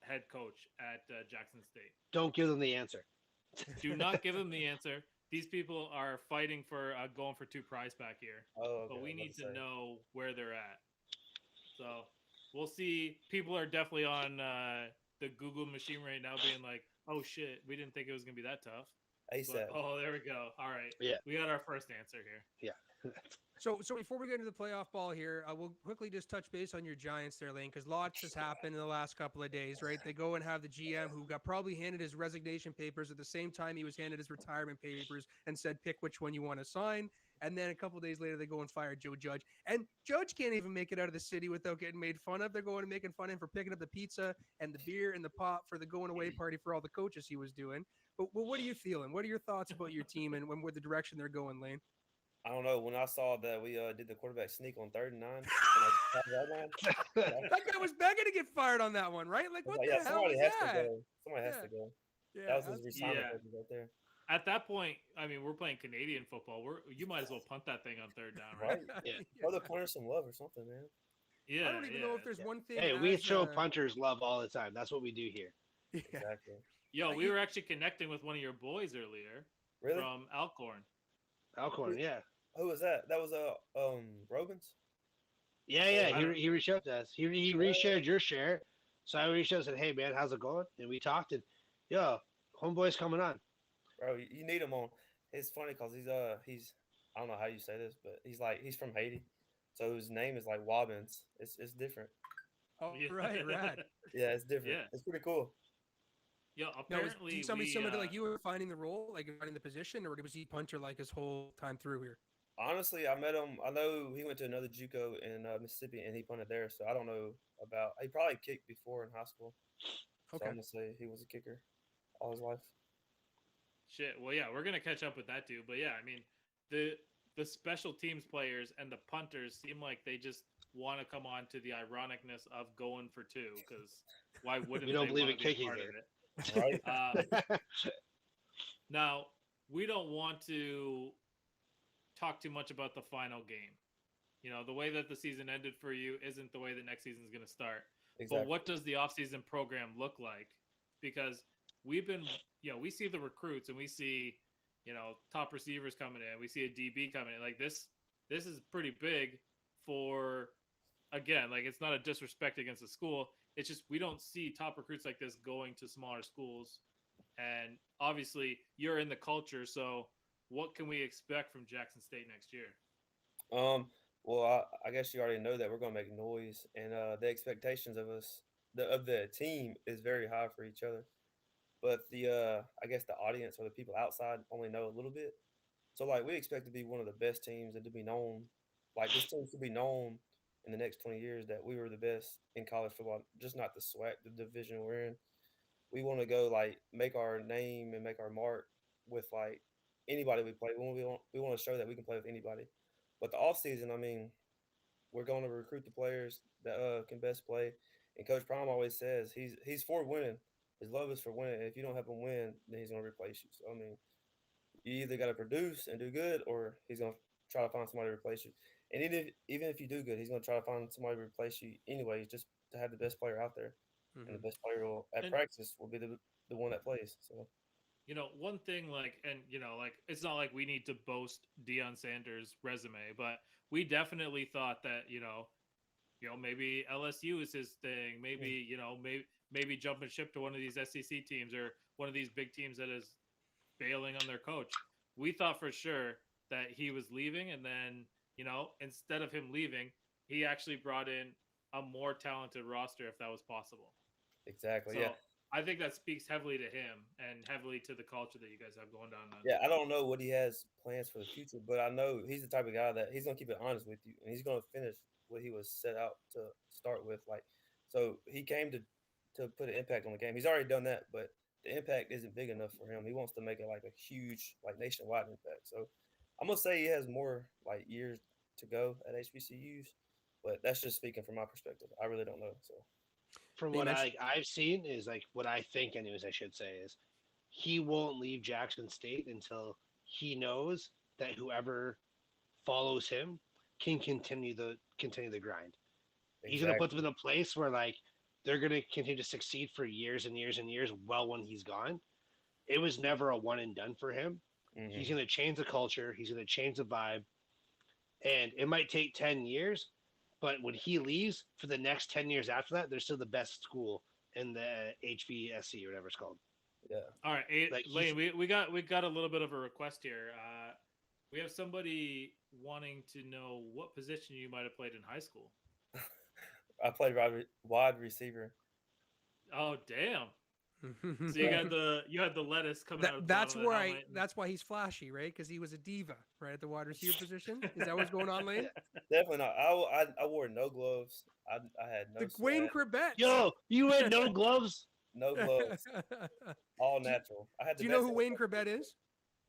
head coach at Jackson State? Don't give them the answer. Do not give them the answer. These people are fighting for going for 2 prize back here. Oh, okay, but we need to know where they're at. So we'll see. People are definitely on the Google machine right now being like, oh shit, we didn't think it was going to be that tough. ASAP. But, oh, there we go. All right. Yeah. We got our first answer here. Yeah. So before we get into the playoff ball here, we'll quickly just touch base on your Giants there, Lane, because lots has happened in the last couple of days, right? They go and have the GM who got probably handed his resignation papers at the same time he was handed his retirement papers and said, pick which one you want to sign. And then a couple of days later, they go and fire Joe Judge. And Judge can't even make it out of the city without getting made fun of. They're going and making fun of him for picking up the pizza and the beer and the pot for the going away party for all the coaches he was doing. But what are you feeling? What are your thoughts about your team and where the direction they're going, Lane? I don't know. When I saw that we did the quarterback sneak on 3rd and 9, that guy was begging to get fired on that one, right? Like, what the hell somebody is has that? to go. Somebody has to go. Yeah, that was his retirement papers right there. At that point, I mean, we're playing Canadian football. You might as well punt that thing on 3rd down, right? Yeah. Or the corner some love or something, man. Yeah. I don't even know if there's one thing. Hey, we show punters love all the time. That's what we do here. Yeah. Exactly. Yo, we were actually connecting with one of your boys earlier. Really? From Alcorn. Alcorn, yeah. Who was that? That was Robins? Yeah. He reached out to us. He reshared your share. So I reached out and said, hey man, how's it going? And we talked and yo, homeboy's coming on. Bro, you need him on. It's funny because he's I don't know how you say this, but he's from Haiti. So his name is like Wobbins. It's different. Oh, right. Yeah, it's different. Yeah. It's pretty cool. Yeah, apparently was somebody similar to like you were finding the role, like finding the position, or was he punter like his whole time through here? Honestly, I met him. I know he went to another JUCO in Mississippi, and he punted there. So I don't know about. He probably kicked before in high school. Okay. So I'm gonna say he was a kicker all his life. Shit. Well, yeah, we're gonna catch up with that dude. But yeah, I mean, the special teams players and the punters seem like they just want to come on to the ironicness of going for 2 because why wouldn't we don't they believe in be kicking part here. of it? Right. Now, we don't want to talk too much about the final game. You know, the way that the season ended for you isn't the way the next season is going to start. Exactly. But what does the offseason program look like? Because we've been, we see the recruits and we see, top receivers coming in. We see a DB coming in. Like this is pretty big for, again, like it's not a disrespect against the school. It's just we don't see top recruits like this going to smaller schools. And obviously you're in the culture. So what can we expect from Jackson State next year? Well, I guess you already know that we're going to make noise, and the expectations of us, of the team, is very high for each other. But I guess the audience or the people outside only know a little bit. So like we expect to be one of the best teams and to be known, like this team should be known in the next 20 years that we were the best in college football, just not the SWAC, the division we're in. We want to go like make our name and make our mark with like anybody we play. We want to show that we can play with anybody. But the offseason, I mean, we're going to recruit the players that can best play. And Coach Prime always says he's for winning. His love is for winning. And if you don't help him win, then he's going to replace you. So, I mean, you either got to produce and do good, or he's going to try to find somebody to replace you. And even if you do good, he's going to try to find somebody to replace you anyway, just to have the best player out there. Mm-hmm. And the best player practice will be the one that plays. So. One thing it's not like we need to boast Deion Sanders' resume, but we definitely thought that, maybe LSU is his thing. Maybe, maybe jumping ship to one of these SEC teams or one of these big teams that has bailing on their coach. We thought for sure that he was leaving, and then, you know, instead of him leaving, he actually brought in a more talented roster if that was possible. Exactly. So Yeah. I think that speaks heavily to him and heavily to the culture that you guys have going down. Yeah, I don't know what he has plans for the future, but I know he's the type of guy that he's gonna keep it honest with you, and he's gonna finish what he was set out to start with. Like, so he came to put an impact on the game. He's already done that, but the impact isn't big enough for him. He wants to make it like a huge, like nationwide impact. So I'm gonna say he has more like years to go at HBCUs, but that's just speaking from my perspective. I really don't know. So From what I've seen is like what I think, anyways, I should say is he won't leave Jackson State until he knows that whoever follows him can continue the grind. He's gonna put them in a place where like they're gonna continue to succeed for years and years and years. Well, when he's gone, it was never a one and done for him. Mm-hmm. He's gonna change the culture. He's gonna change the vibe, and it might take 10 years. But when he leaves, for the next 10 years after that, they're still the best school in the HVSC or whatever it's called. Yeah. All right, Like Lane, we got a little bit of a request here. We have somebody wanting to know what position you might have played in high school. I played wide receiver. Oh, damn! So you had the lettuce coming out. Of the That's bottom of the why helmet. That's why he's flashy, right? Because he was a diva, right, at the wide receiver position. Is that what's going on, Lane? Definitely not. I wore no gloves. I had no. The Goin Corbett. Yo, you had no gloves. No gloves. All natural. I had. Do you know who Wayne Corbett is?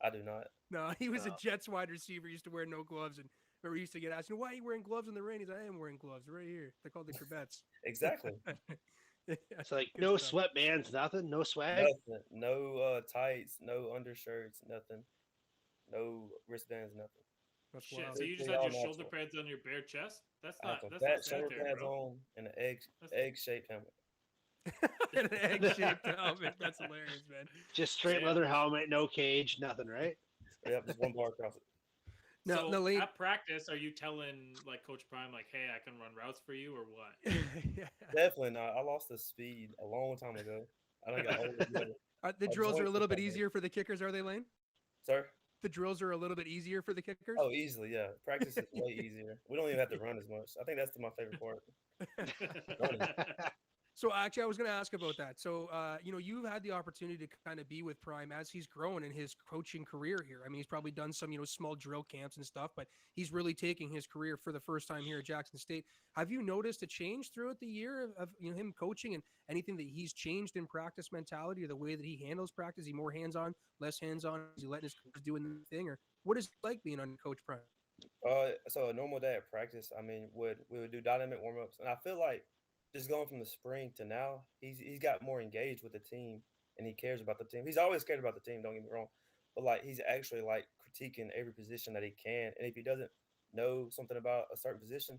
I do not. No, he was a Jets wide receiver. He used to wear no gloves, and we used to get asked, "Why are you wearing gloves in the rain?" He's like, "I am wearing gloves right here. They're called the Corbetts." Exactly. It's like no sweatbands, nothing, no swag, nothing, no tights, no undershirts, nothing, no wristbands, nothing. That's Shit. wild. So you just had your shoulder pads on your bare chest? That's not. That's not shoulder sanitary, pads bro. on and an egg-shaped helmet. An egg-shaped helmet. That's hilarious, man. just straight leather helmet, no cage, nothing, right? Yep, just one bar across it. No, no, Lane. At practice, are you telling like Coach Prime, like, "Hey, I can run routes for you," or what? Yeah. Definitely not. I lost the speed a long time ago. I don't got older. The drills are a little bit easier for the kickers, are they, Lane? Sir? The drills are a little bit easier for the kickers? Oh, easily, yeah. Practice is way easier. We don't even have to run as much. I think that's my favorite part. So actually, I was going to ask about that. So, you've had the opportunity to kind of be with Prime as he's grown in his coaching career here. I mean, he's probably done some, small drill camps and stuff, but he's really taking his career for the first time here at Jackson State. Have you noticed a change throughout the year of him coaching and anything that he's changed in practice mentality or the way that he handles practice? Is he more hands-on, less hands-on? Is he letting his coach doing the thing? Or what is it like being under Coach Prime? So a normal day at practice, I mean, we would do dynamic warm-ups, and I feel like just going from the spring to now, he's got more engaged with the team, and he cares about the team. He's always cared about the team, don't get me wrong, but like he's actually like critiquing every position that he can, and if he doesn't know something about a certain position,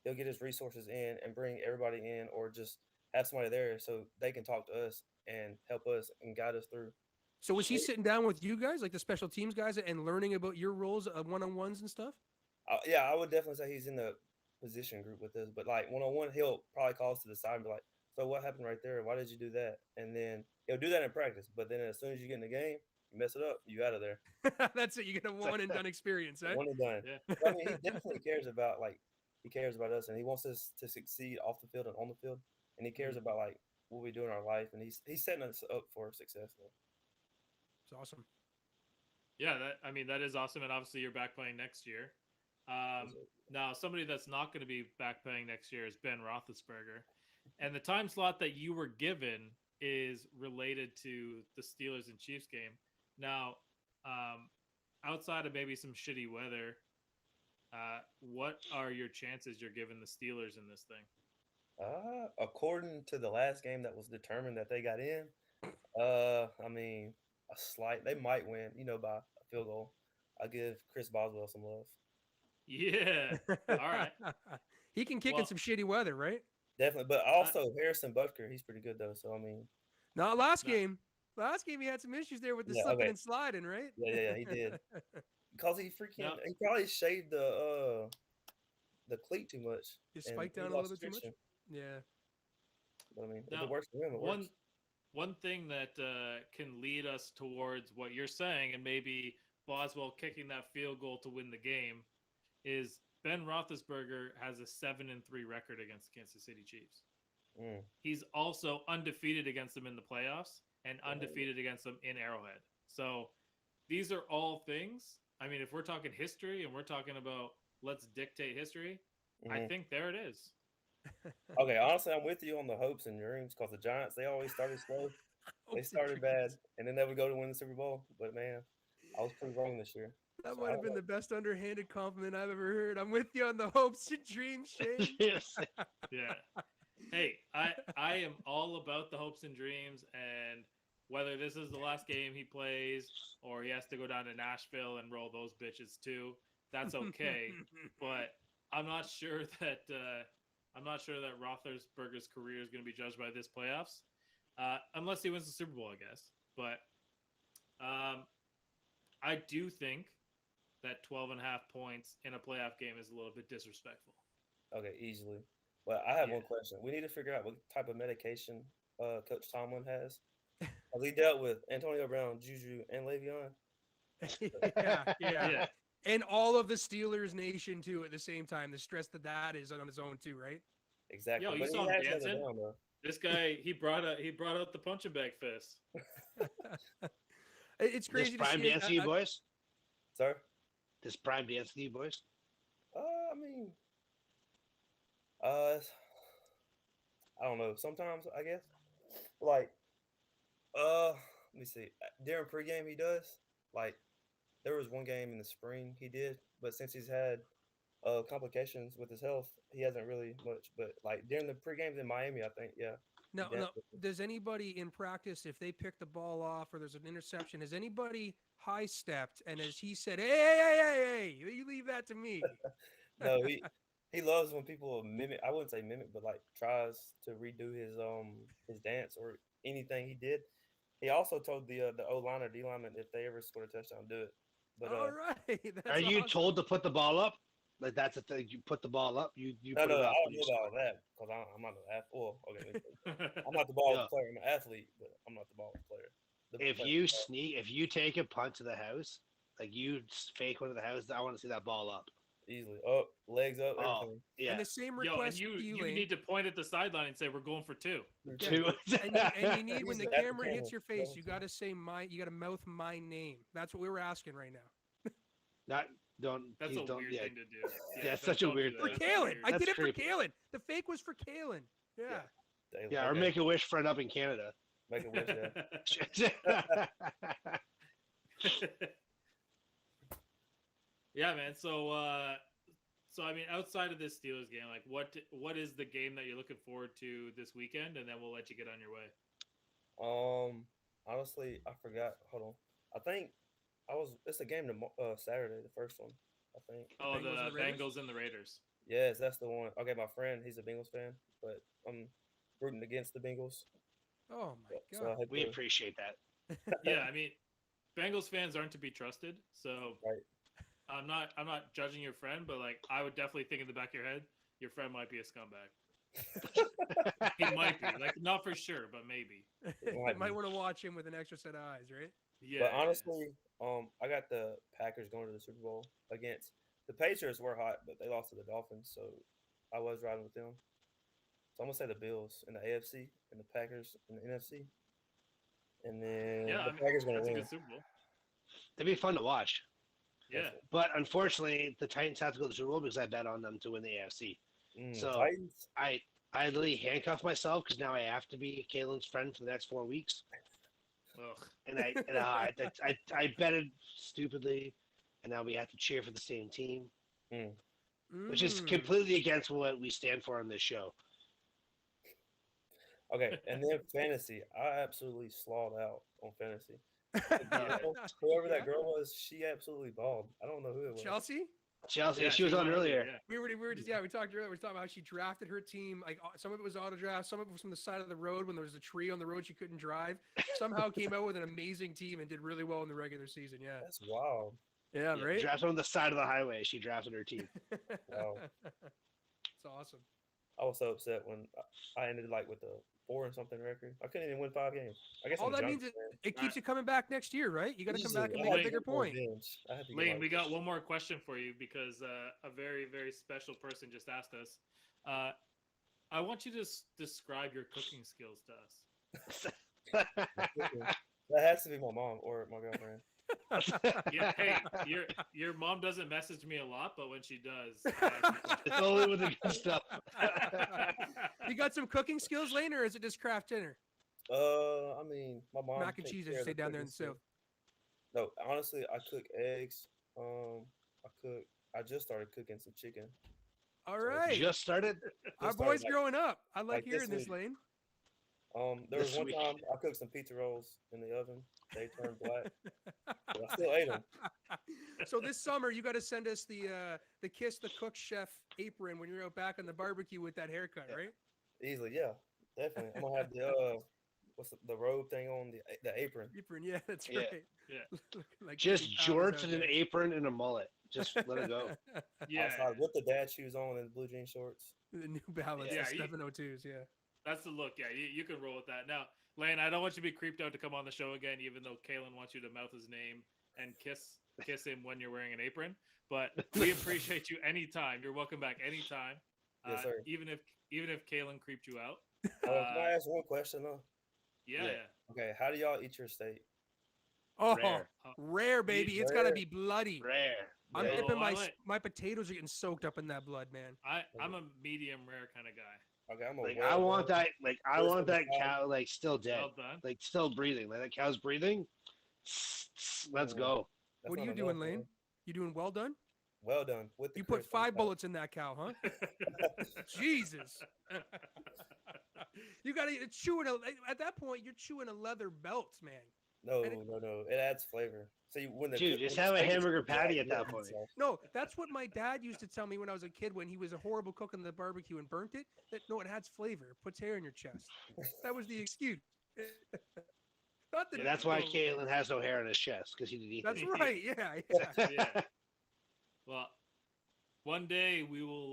he'll get his resources in and bring everybody in, or just have somebody there so they can talk to us and help us and guide us through. So was he sitting down with you guys, like the special teams guys, and learning about your roles of one-on-ones and stuff? Yeah, I would definitely say he's in the position group with us, but like one-on-one, he'll probably call us to the side and be like, "So what happened right there? Why did you do that?" And then he'll do that in practice, but then as soon as you get in the game, you mess it up, you out of there. That's it. You get a one and done experience, eh? One and done. Yeah. I mean, he definitely cares about us, and he wants us to succeed off the field and on the field, and he cares about like what we do in our life, and he's setting us up for success. Though. It's awesome. Yeah, that is awesome, and obviously you're back playing next year. Now, somebody that's not going to be back playing next year is Ben Roethlisberger, and the time slot that you were given is related to the Steelers and Chiefs game. Now, outside of maybe some shitty weather, what are your chances you're giving the Steelers in this thing? According to the last game that was determined that they got in, I mean, a slight. They might win, by a field goal. I give Chris Boswell some love. Yeah. All right. He can kick in some shitty weather, right? Definitely. But also Harrison Butker, he's pretty good though. So I mean, not last game. Last game he had some issues there with the slipping and sliding, right? Yeah, he did. Because he probably shaved the cleat too much. He spiked down a little bit too much. Yeah. But I mean, if it works for him, it works. one thing that can lead us towards what you're saying, and maybe Boswell kicking that field goal to win the game, is Ben Roethlisberger has a 7-3 record against the Kansas City Chiefs. He's also undefeated against them in the playoffs and undefeated against them in Arrowhead. So these are all things. I mean, if we're talking history and we're talking about let's dictate history, I think there it is. Okay, honestly, I'm with you on the hopes and dreams because the Giants, they always started slow. They started bad, and then they would go to win the Super Bowl. But, man, I was pretty wrong this year. That might have been the best underhanded compliment I've ever heard. I'm with you on the hopes and dreams, Shane. Yes. Yeah. Hey, I am all about the hopes and dreams, and whether this is the last game he plays or he has to go down to Nashville and roll those bitches too, that's okay. But I'm not sure that Roethlisberger's career is going to be judged by this playoffs, unless he wins the Super Bowl, I guess. But I do think that 12.5 points in a playoff game is a little bit disrespectful. Okay, easily. But I have one question. We need to figure out what type of medication Coach Tomlin has. Has he dealt with Antonio Brown, Juju, and Le'Veon? Yeah. And all of the Steelers nation too at the same time. The stress that is on his own too, right? Exactly. Yo, you saw him dancing. This guy, he brought out the punching bag fist. It's crazy. This prime dance to you boys? Sir? This prime dance to you boys? I mean, I don't know. Sometimes I guess, like, let me see. During pregame, he does. Like, there was one game in the spring he did, but since he's had complications with his health, he hasn't really much. But like during the pregames in Miami, I think, yeah. No. Does anybody in practice, if they pick the ball off or there's an interception, has anybody high stepped and as he said, hey, you leave that to me? No, he loves when people mimic. I wouldn't say mimic, but like tries to redo his dance or anything he did. He also told the O-line or D-lineman if they ever scored a touchdown, do it. But all right, are you told to put the ball up? Like that's the thing. You put the ball up. You no, put it up. I don't know about that because I'm not an athlete. Well, okay, I'm not the ball player. I'm an athlete, but I'm not the ball player. If you take a punt to the house, like you fake one to the house, I want to see that ball up. Easily up, legs up, everything. Yeah. And the same request. You need to point at the sideline and say we're going for two. Two. and you need when the camera hits your face, you got to say you got to mouth my name. That's what we were asking right now. That's a weird thing to do. Yeah, it's such a weird thing. For Kalen. I did it for Kalen. The fake was for Kalen. Yeah, or make a wish for it up in Canada. Make a wish, yeah. Yeah, man. So I mean, outside of this Steelers game, like what is the game that you're looking forward to this weekend? And then we'll let you get on your way. Honestly, I forgot. Hold on. I think it's a game Saturday, the first one, I think. Oh, the Bengals and the Raiders. Yes, that's the one. Okay, my friend, he's a Bengals fan, but I'm rooting against the Bengals. Oh my God. So we appreciate that. Yeah, I mean, Bengals fans aren't to be trusted. So right. I'm not judging your friend, but like I would definitely think in the back of your head, your friend might be a scumbag. He might be, like not for sure, but maybe. You might want to watch him with an extra set of eyes, right? Yeah. But honestly, I got the Packers going to the Super Bowl against the Patriots. Were hot, but they lost to the Dolphins, so I was riding with them. So I'm gonna say the Bills in the AFC and the Packers in the NFC, and then the Packers gonna win. A good Super Bowl. It'd be fun to watch. Yeah, but unfortunately, the Titans have to go to the Super Bowl because I bet on them to win the AFC. So Titans? I literally handcuffed myself because now I have to be Kalen's friend for the next 4 weeks. Ugh. And I betted stupidly, and now we have to cheer for the same team, which is completely against what we stand for on this show. Okay, and then fantasy, I absolutely slawed out on fantasy. Whoever that girl was, she absolutely balled. I don't know who it was. Chelsea, yeah, she was on earlier. Yeah. We talked earlier. We talked about how she drafted her team. Like some of it was auto draft, some of it was from the side of the road when there was a tree on the road she couldn't drive. Somehow came out with an amazing team and did really well in the regular season. Yeah, that's wild. Yeah, right. Drafted on the side of the highway. She drafted her team. Wow, it's awesome. I was so upset when I ended like with the 4-something record. I couldn't even win 5 games. I guess All I'm that junkie, means it, man. it keeps you coming back next year, right? You got to come back and I make had a to bigger get more point. revenge. I had to get Lane, my we got revenge. one more question for you because a very, very special person just asked us. I want you to describe your cooking skills to us. That has to be my mom or my girlfriend. Yeah, hey, your mom doesn't message me a lot, but when she does, It's only with the good stuff. You got some cooking skills, Lane, or is it just craft dinner? I mean, my mom Mac and takes cheese, as care you of say the down there in cooking the south. stuff. No, honestly, I cook eggs. I just started cooking some chicken. All right. Just started. Our Just started, boy's growing up. I like like hearing this this, Lane. There was This one week. time I cooked some pizza rolls in the oven. They turned black, but I still ate them. So this summer, you got to send us the Kiss the Cook Chef apron when you're out back on the barbecue with that haircut, Yeah. right? Easily, yeah, definitely. I'm gonna have the what's the robe thing on the apron. Apron, yeah, that's Yeah. right. Yeah. Looking like Just Eddie Powers jorts out and an there. apron and a mullet. Just let it go. yeah, Outside with the dad shoes on and blue jean shorts. The New Balance, Yeah, the you- 702s, yeah. that's the look. Yeah, you can roll with that. Now, Lane, I don't want you to be creeped out to come on the show again, even though Kalen wants you to mouth his name and kiss him when you're wearing an apron. But we appreciate you anytime. You're welcome back anytime. Yes, sir. Even if Kalen creeped you out. Can I ask one question though? Yeah. Yeah. Okay, how do y'all eat your steak? Oh, Rare. rare, baby. It's got to Rare. be bloody. Rare. I'm Yeah. dipping Oh, my potatoes are getting soaked up in that blood, man. I'm a medium rare kind of guy. Okay, I'm a Like well I want done. that. Like I First want of the that cow. cow like still dead, Well done. like still breathing. Like that cow's breathing. Let's Mm. go. That's What are not you doing, enough, Lane? man. You doing well done? Well done. With the You put crisp on the 5 top. bullets in that cow, huh? Jesus. You got to chewing at that point. You're chewing a leather belt, man. No, And it- no. It adds flavor. See, when the Dude, when just the have a steak is hamburger cooked right, patty you at don't that eat point. yourself. No, that's what my dad used to tell me when I was a kid when he was a horrible cook on the barbecue and burnt it. That no, it adds flavor. It puts hair in your chest. That was the excuse. Not the, Yeah, that's why no. Caitlin has no hair on his chest because he didn't eat That's it. right. Yeah. Yeah. Well, one day we will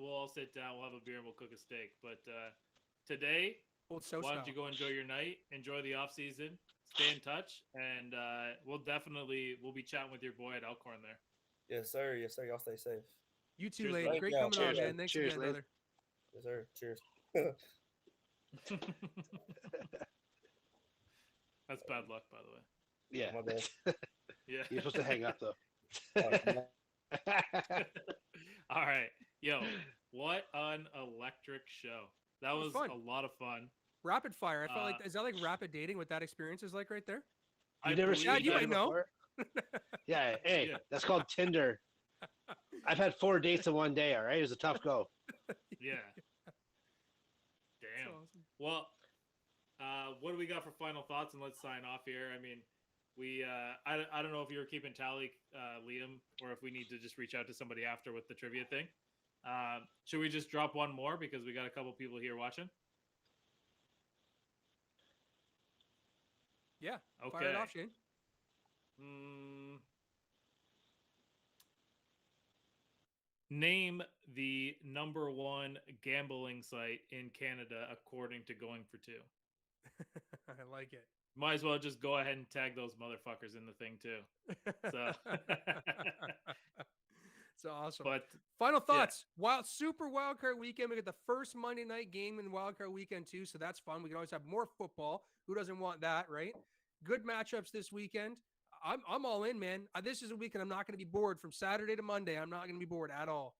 we'll all sit down, we'll have a beer, and we'll cook a steak. But today, Old South why don't style. you go enjoy your night, enjoy the off season, stay in touch, and we'll be chatting with your boy at Elkhorn there. Yes, sir. Yes, sir. Y'all stay safe. You too, Cheers, Lane. buddy. Great Thank coming y'all. on, Cheers, man. Thanks cheers, again, Lane. brother. Yes, sir. Cheers. That's bad luck, by the way. Yeah. My bad. Yeah. You're supposed to hang up though. All right, yo, what an electric show! That was was fun. a lot of fun. Rapid fire. I felt like Uh, is that like rapid dating? What that experience is like right there? You've I never believe seen Dad, you that- might know. before? Yeah. Hey, Yeah. that's called Tinder. I've had 4 dates in one day. All right, it was a tough go. Yeah. That's Damn. awesome. Well, what do we got for final thoughts? And let's sign off here. I mean, we I don't know if you were keeping tally, Liam, or if we need to just reach out to somebody after with the trivia thing. Should we just drop one more because we got a couple people here watching? Yeah. Okay. Fire it off, Shane. Name the #1 gambling site in Canada according to Going for Two. I like it. Might as well just go ahead and tag those motherfuckers in the thing too. So, It's awesome. but Final thoughts. Super wildcard weekend. We get the first Monday night game in wildcard weekend too, so that's fun. We can always have more football. Who doesn't want that, right? Good matchups this weekend. I'm all in, man. This is a weekend I'm not going to be bored from Saturday to Monday. I'm not going to be bored at all.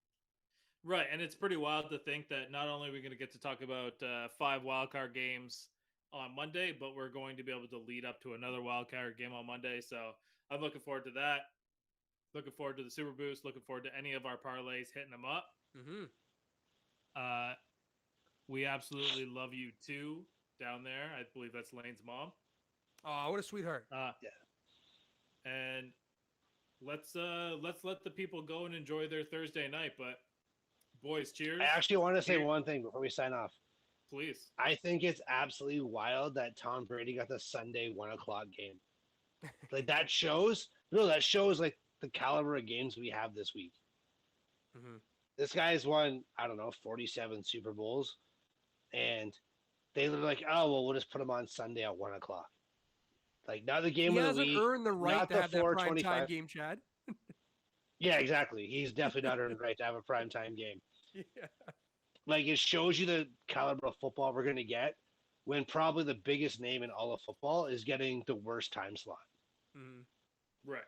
right, and it's pretty wild to think that not only are we going to get to talk about 5 wildcard games on Monday, but we're going to be able to lead up to another wildcard game on Monday. So I'm looking forward to that. Looking forward to the Super Boost. Looking forward to any of our parlays hitting them up. Mm-hmm. We absolutely love you too down there. I believe that's Lane's mom. Oh, what a sweetheart. And let's let the people go and enjoy their Thursday night. But boys, cheers. I actually want to say Cheers. one thing before we sign off. Please. I think it's absolutely wild that Tom Brady got the Sunday 1 o'clock game. Like that shows like the caliber of games we have this week. Mm-hmm. This guy's won, I don't know, 47 Super Bowls, and they were like, oh well, we'll just put him on Sunday at 1 o'clock. Like not the game He of the hasn't week, earned the right not to the have that prime 4:25. time game, Chad. Yeah, exactly. He's definitely not earned the right to have a primetime game. Yeah. Like it shows you the caliber of football we're gonna get when probably the biggest name in all of football is getting the worst time slot. Mhm. Right.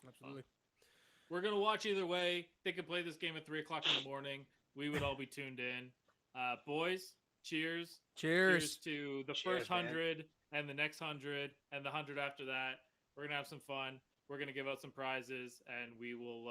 Absolutely. We're gonna watch either way. They could play this game at 3:00 in the morning. We would all be tuned in. Boys, cheers. Cheers. To the Cheers, first man. 100 and the next 100 and the 100 after that. We're gonna have some fun. We're gonna give out some prizes, and we will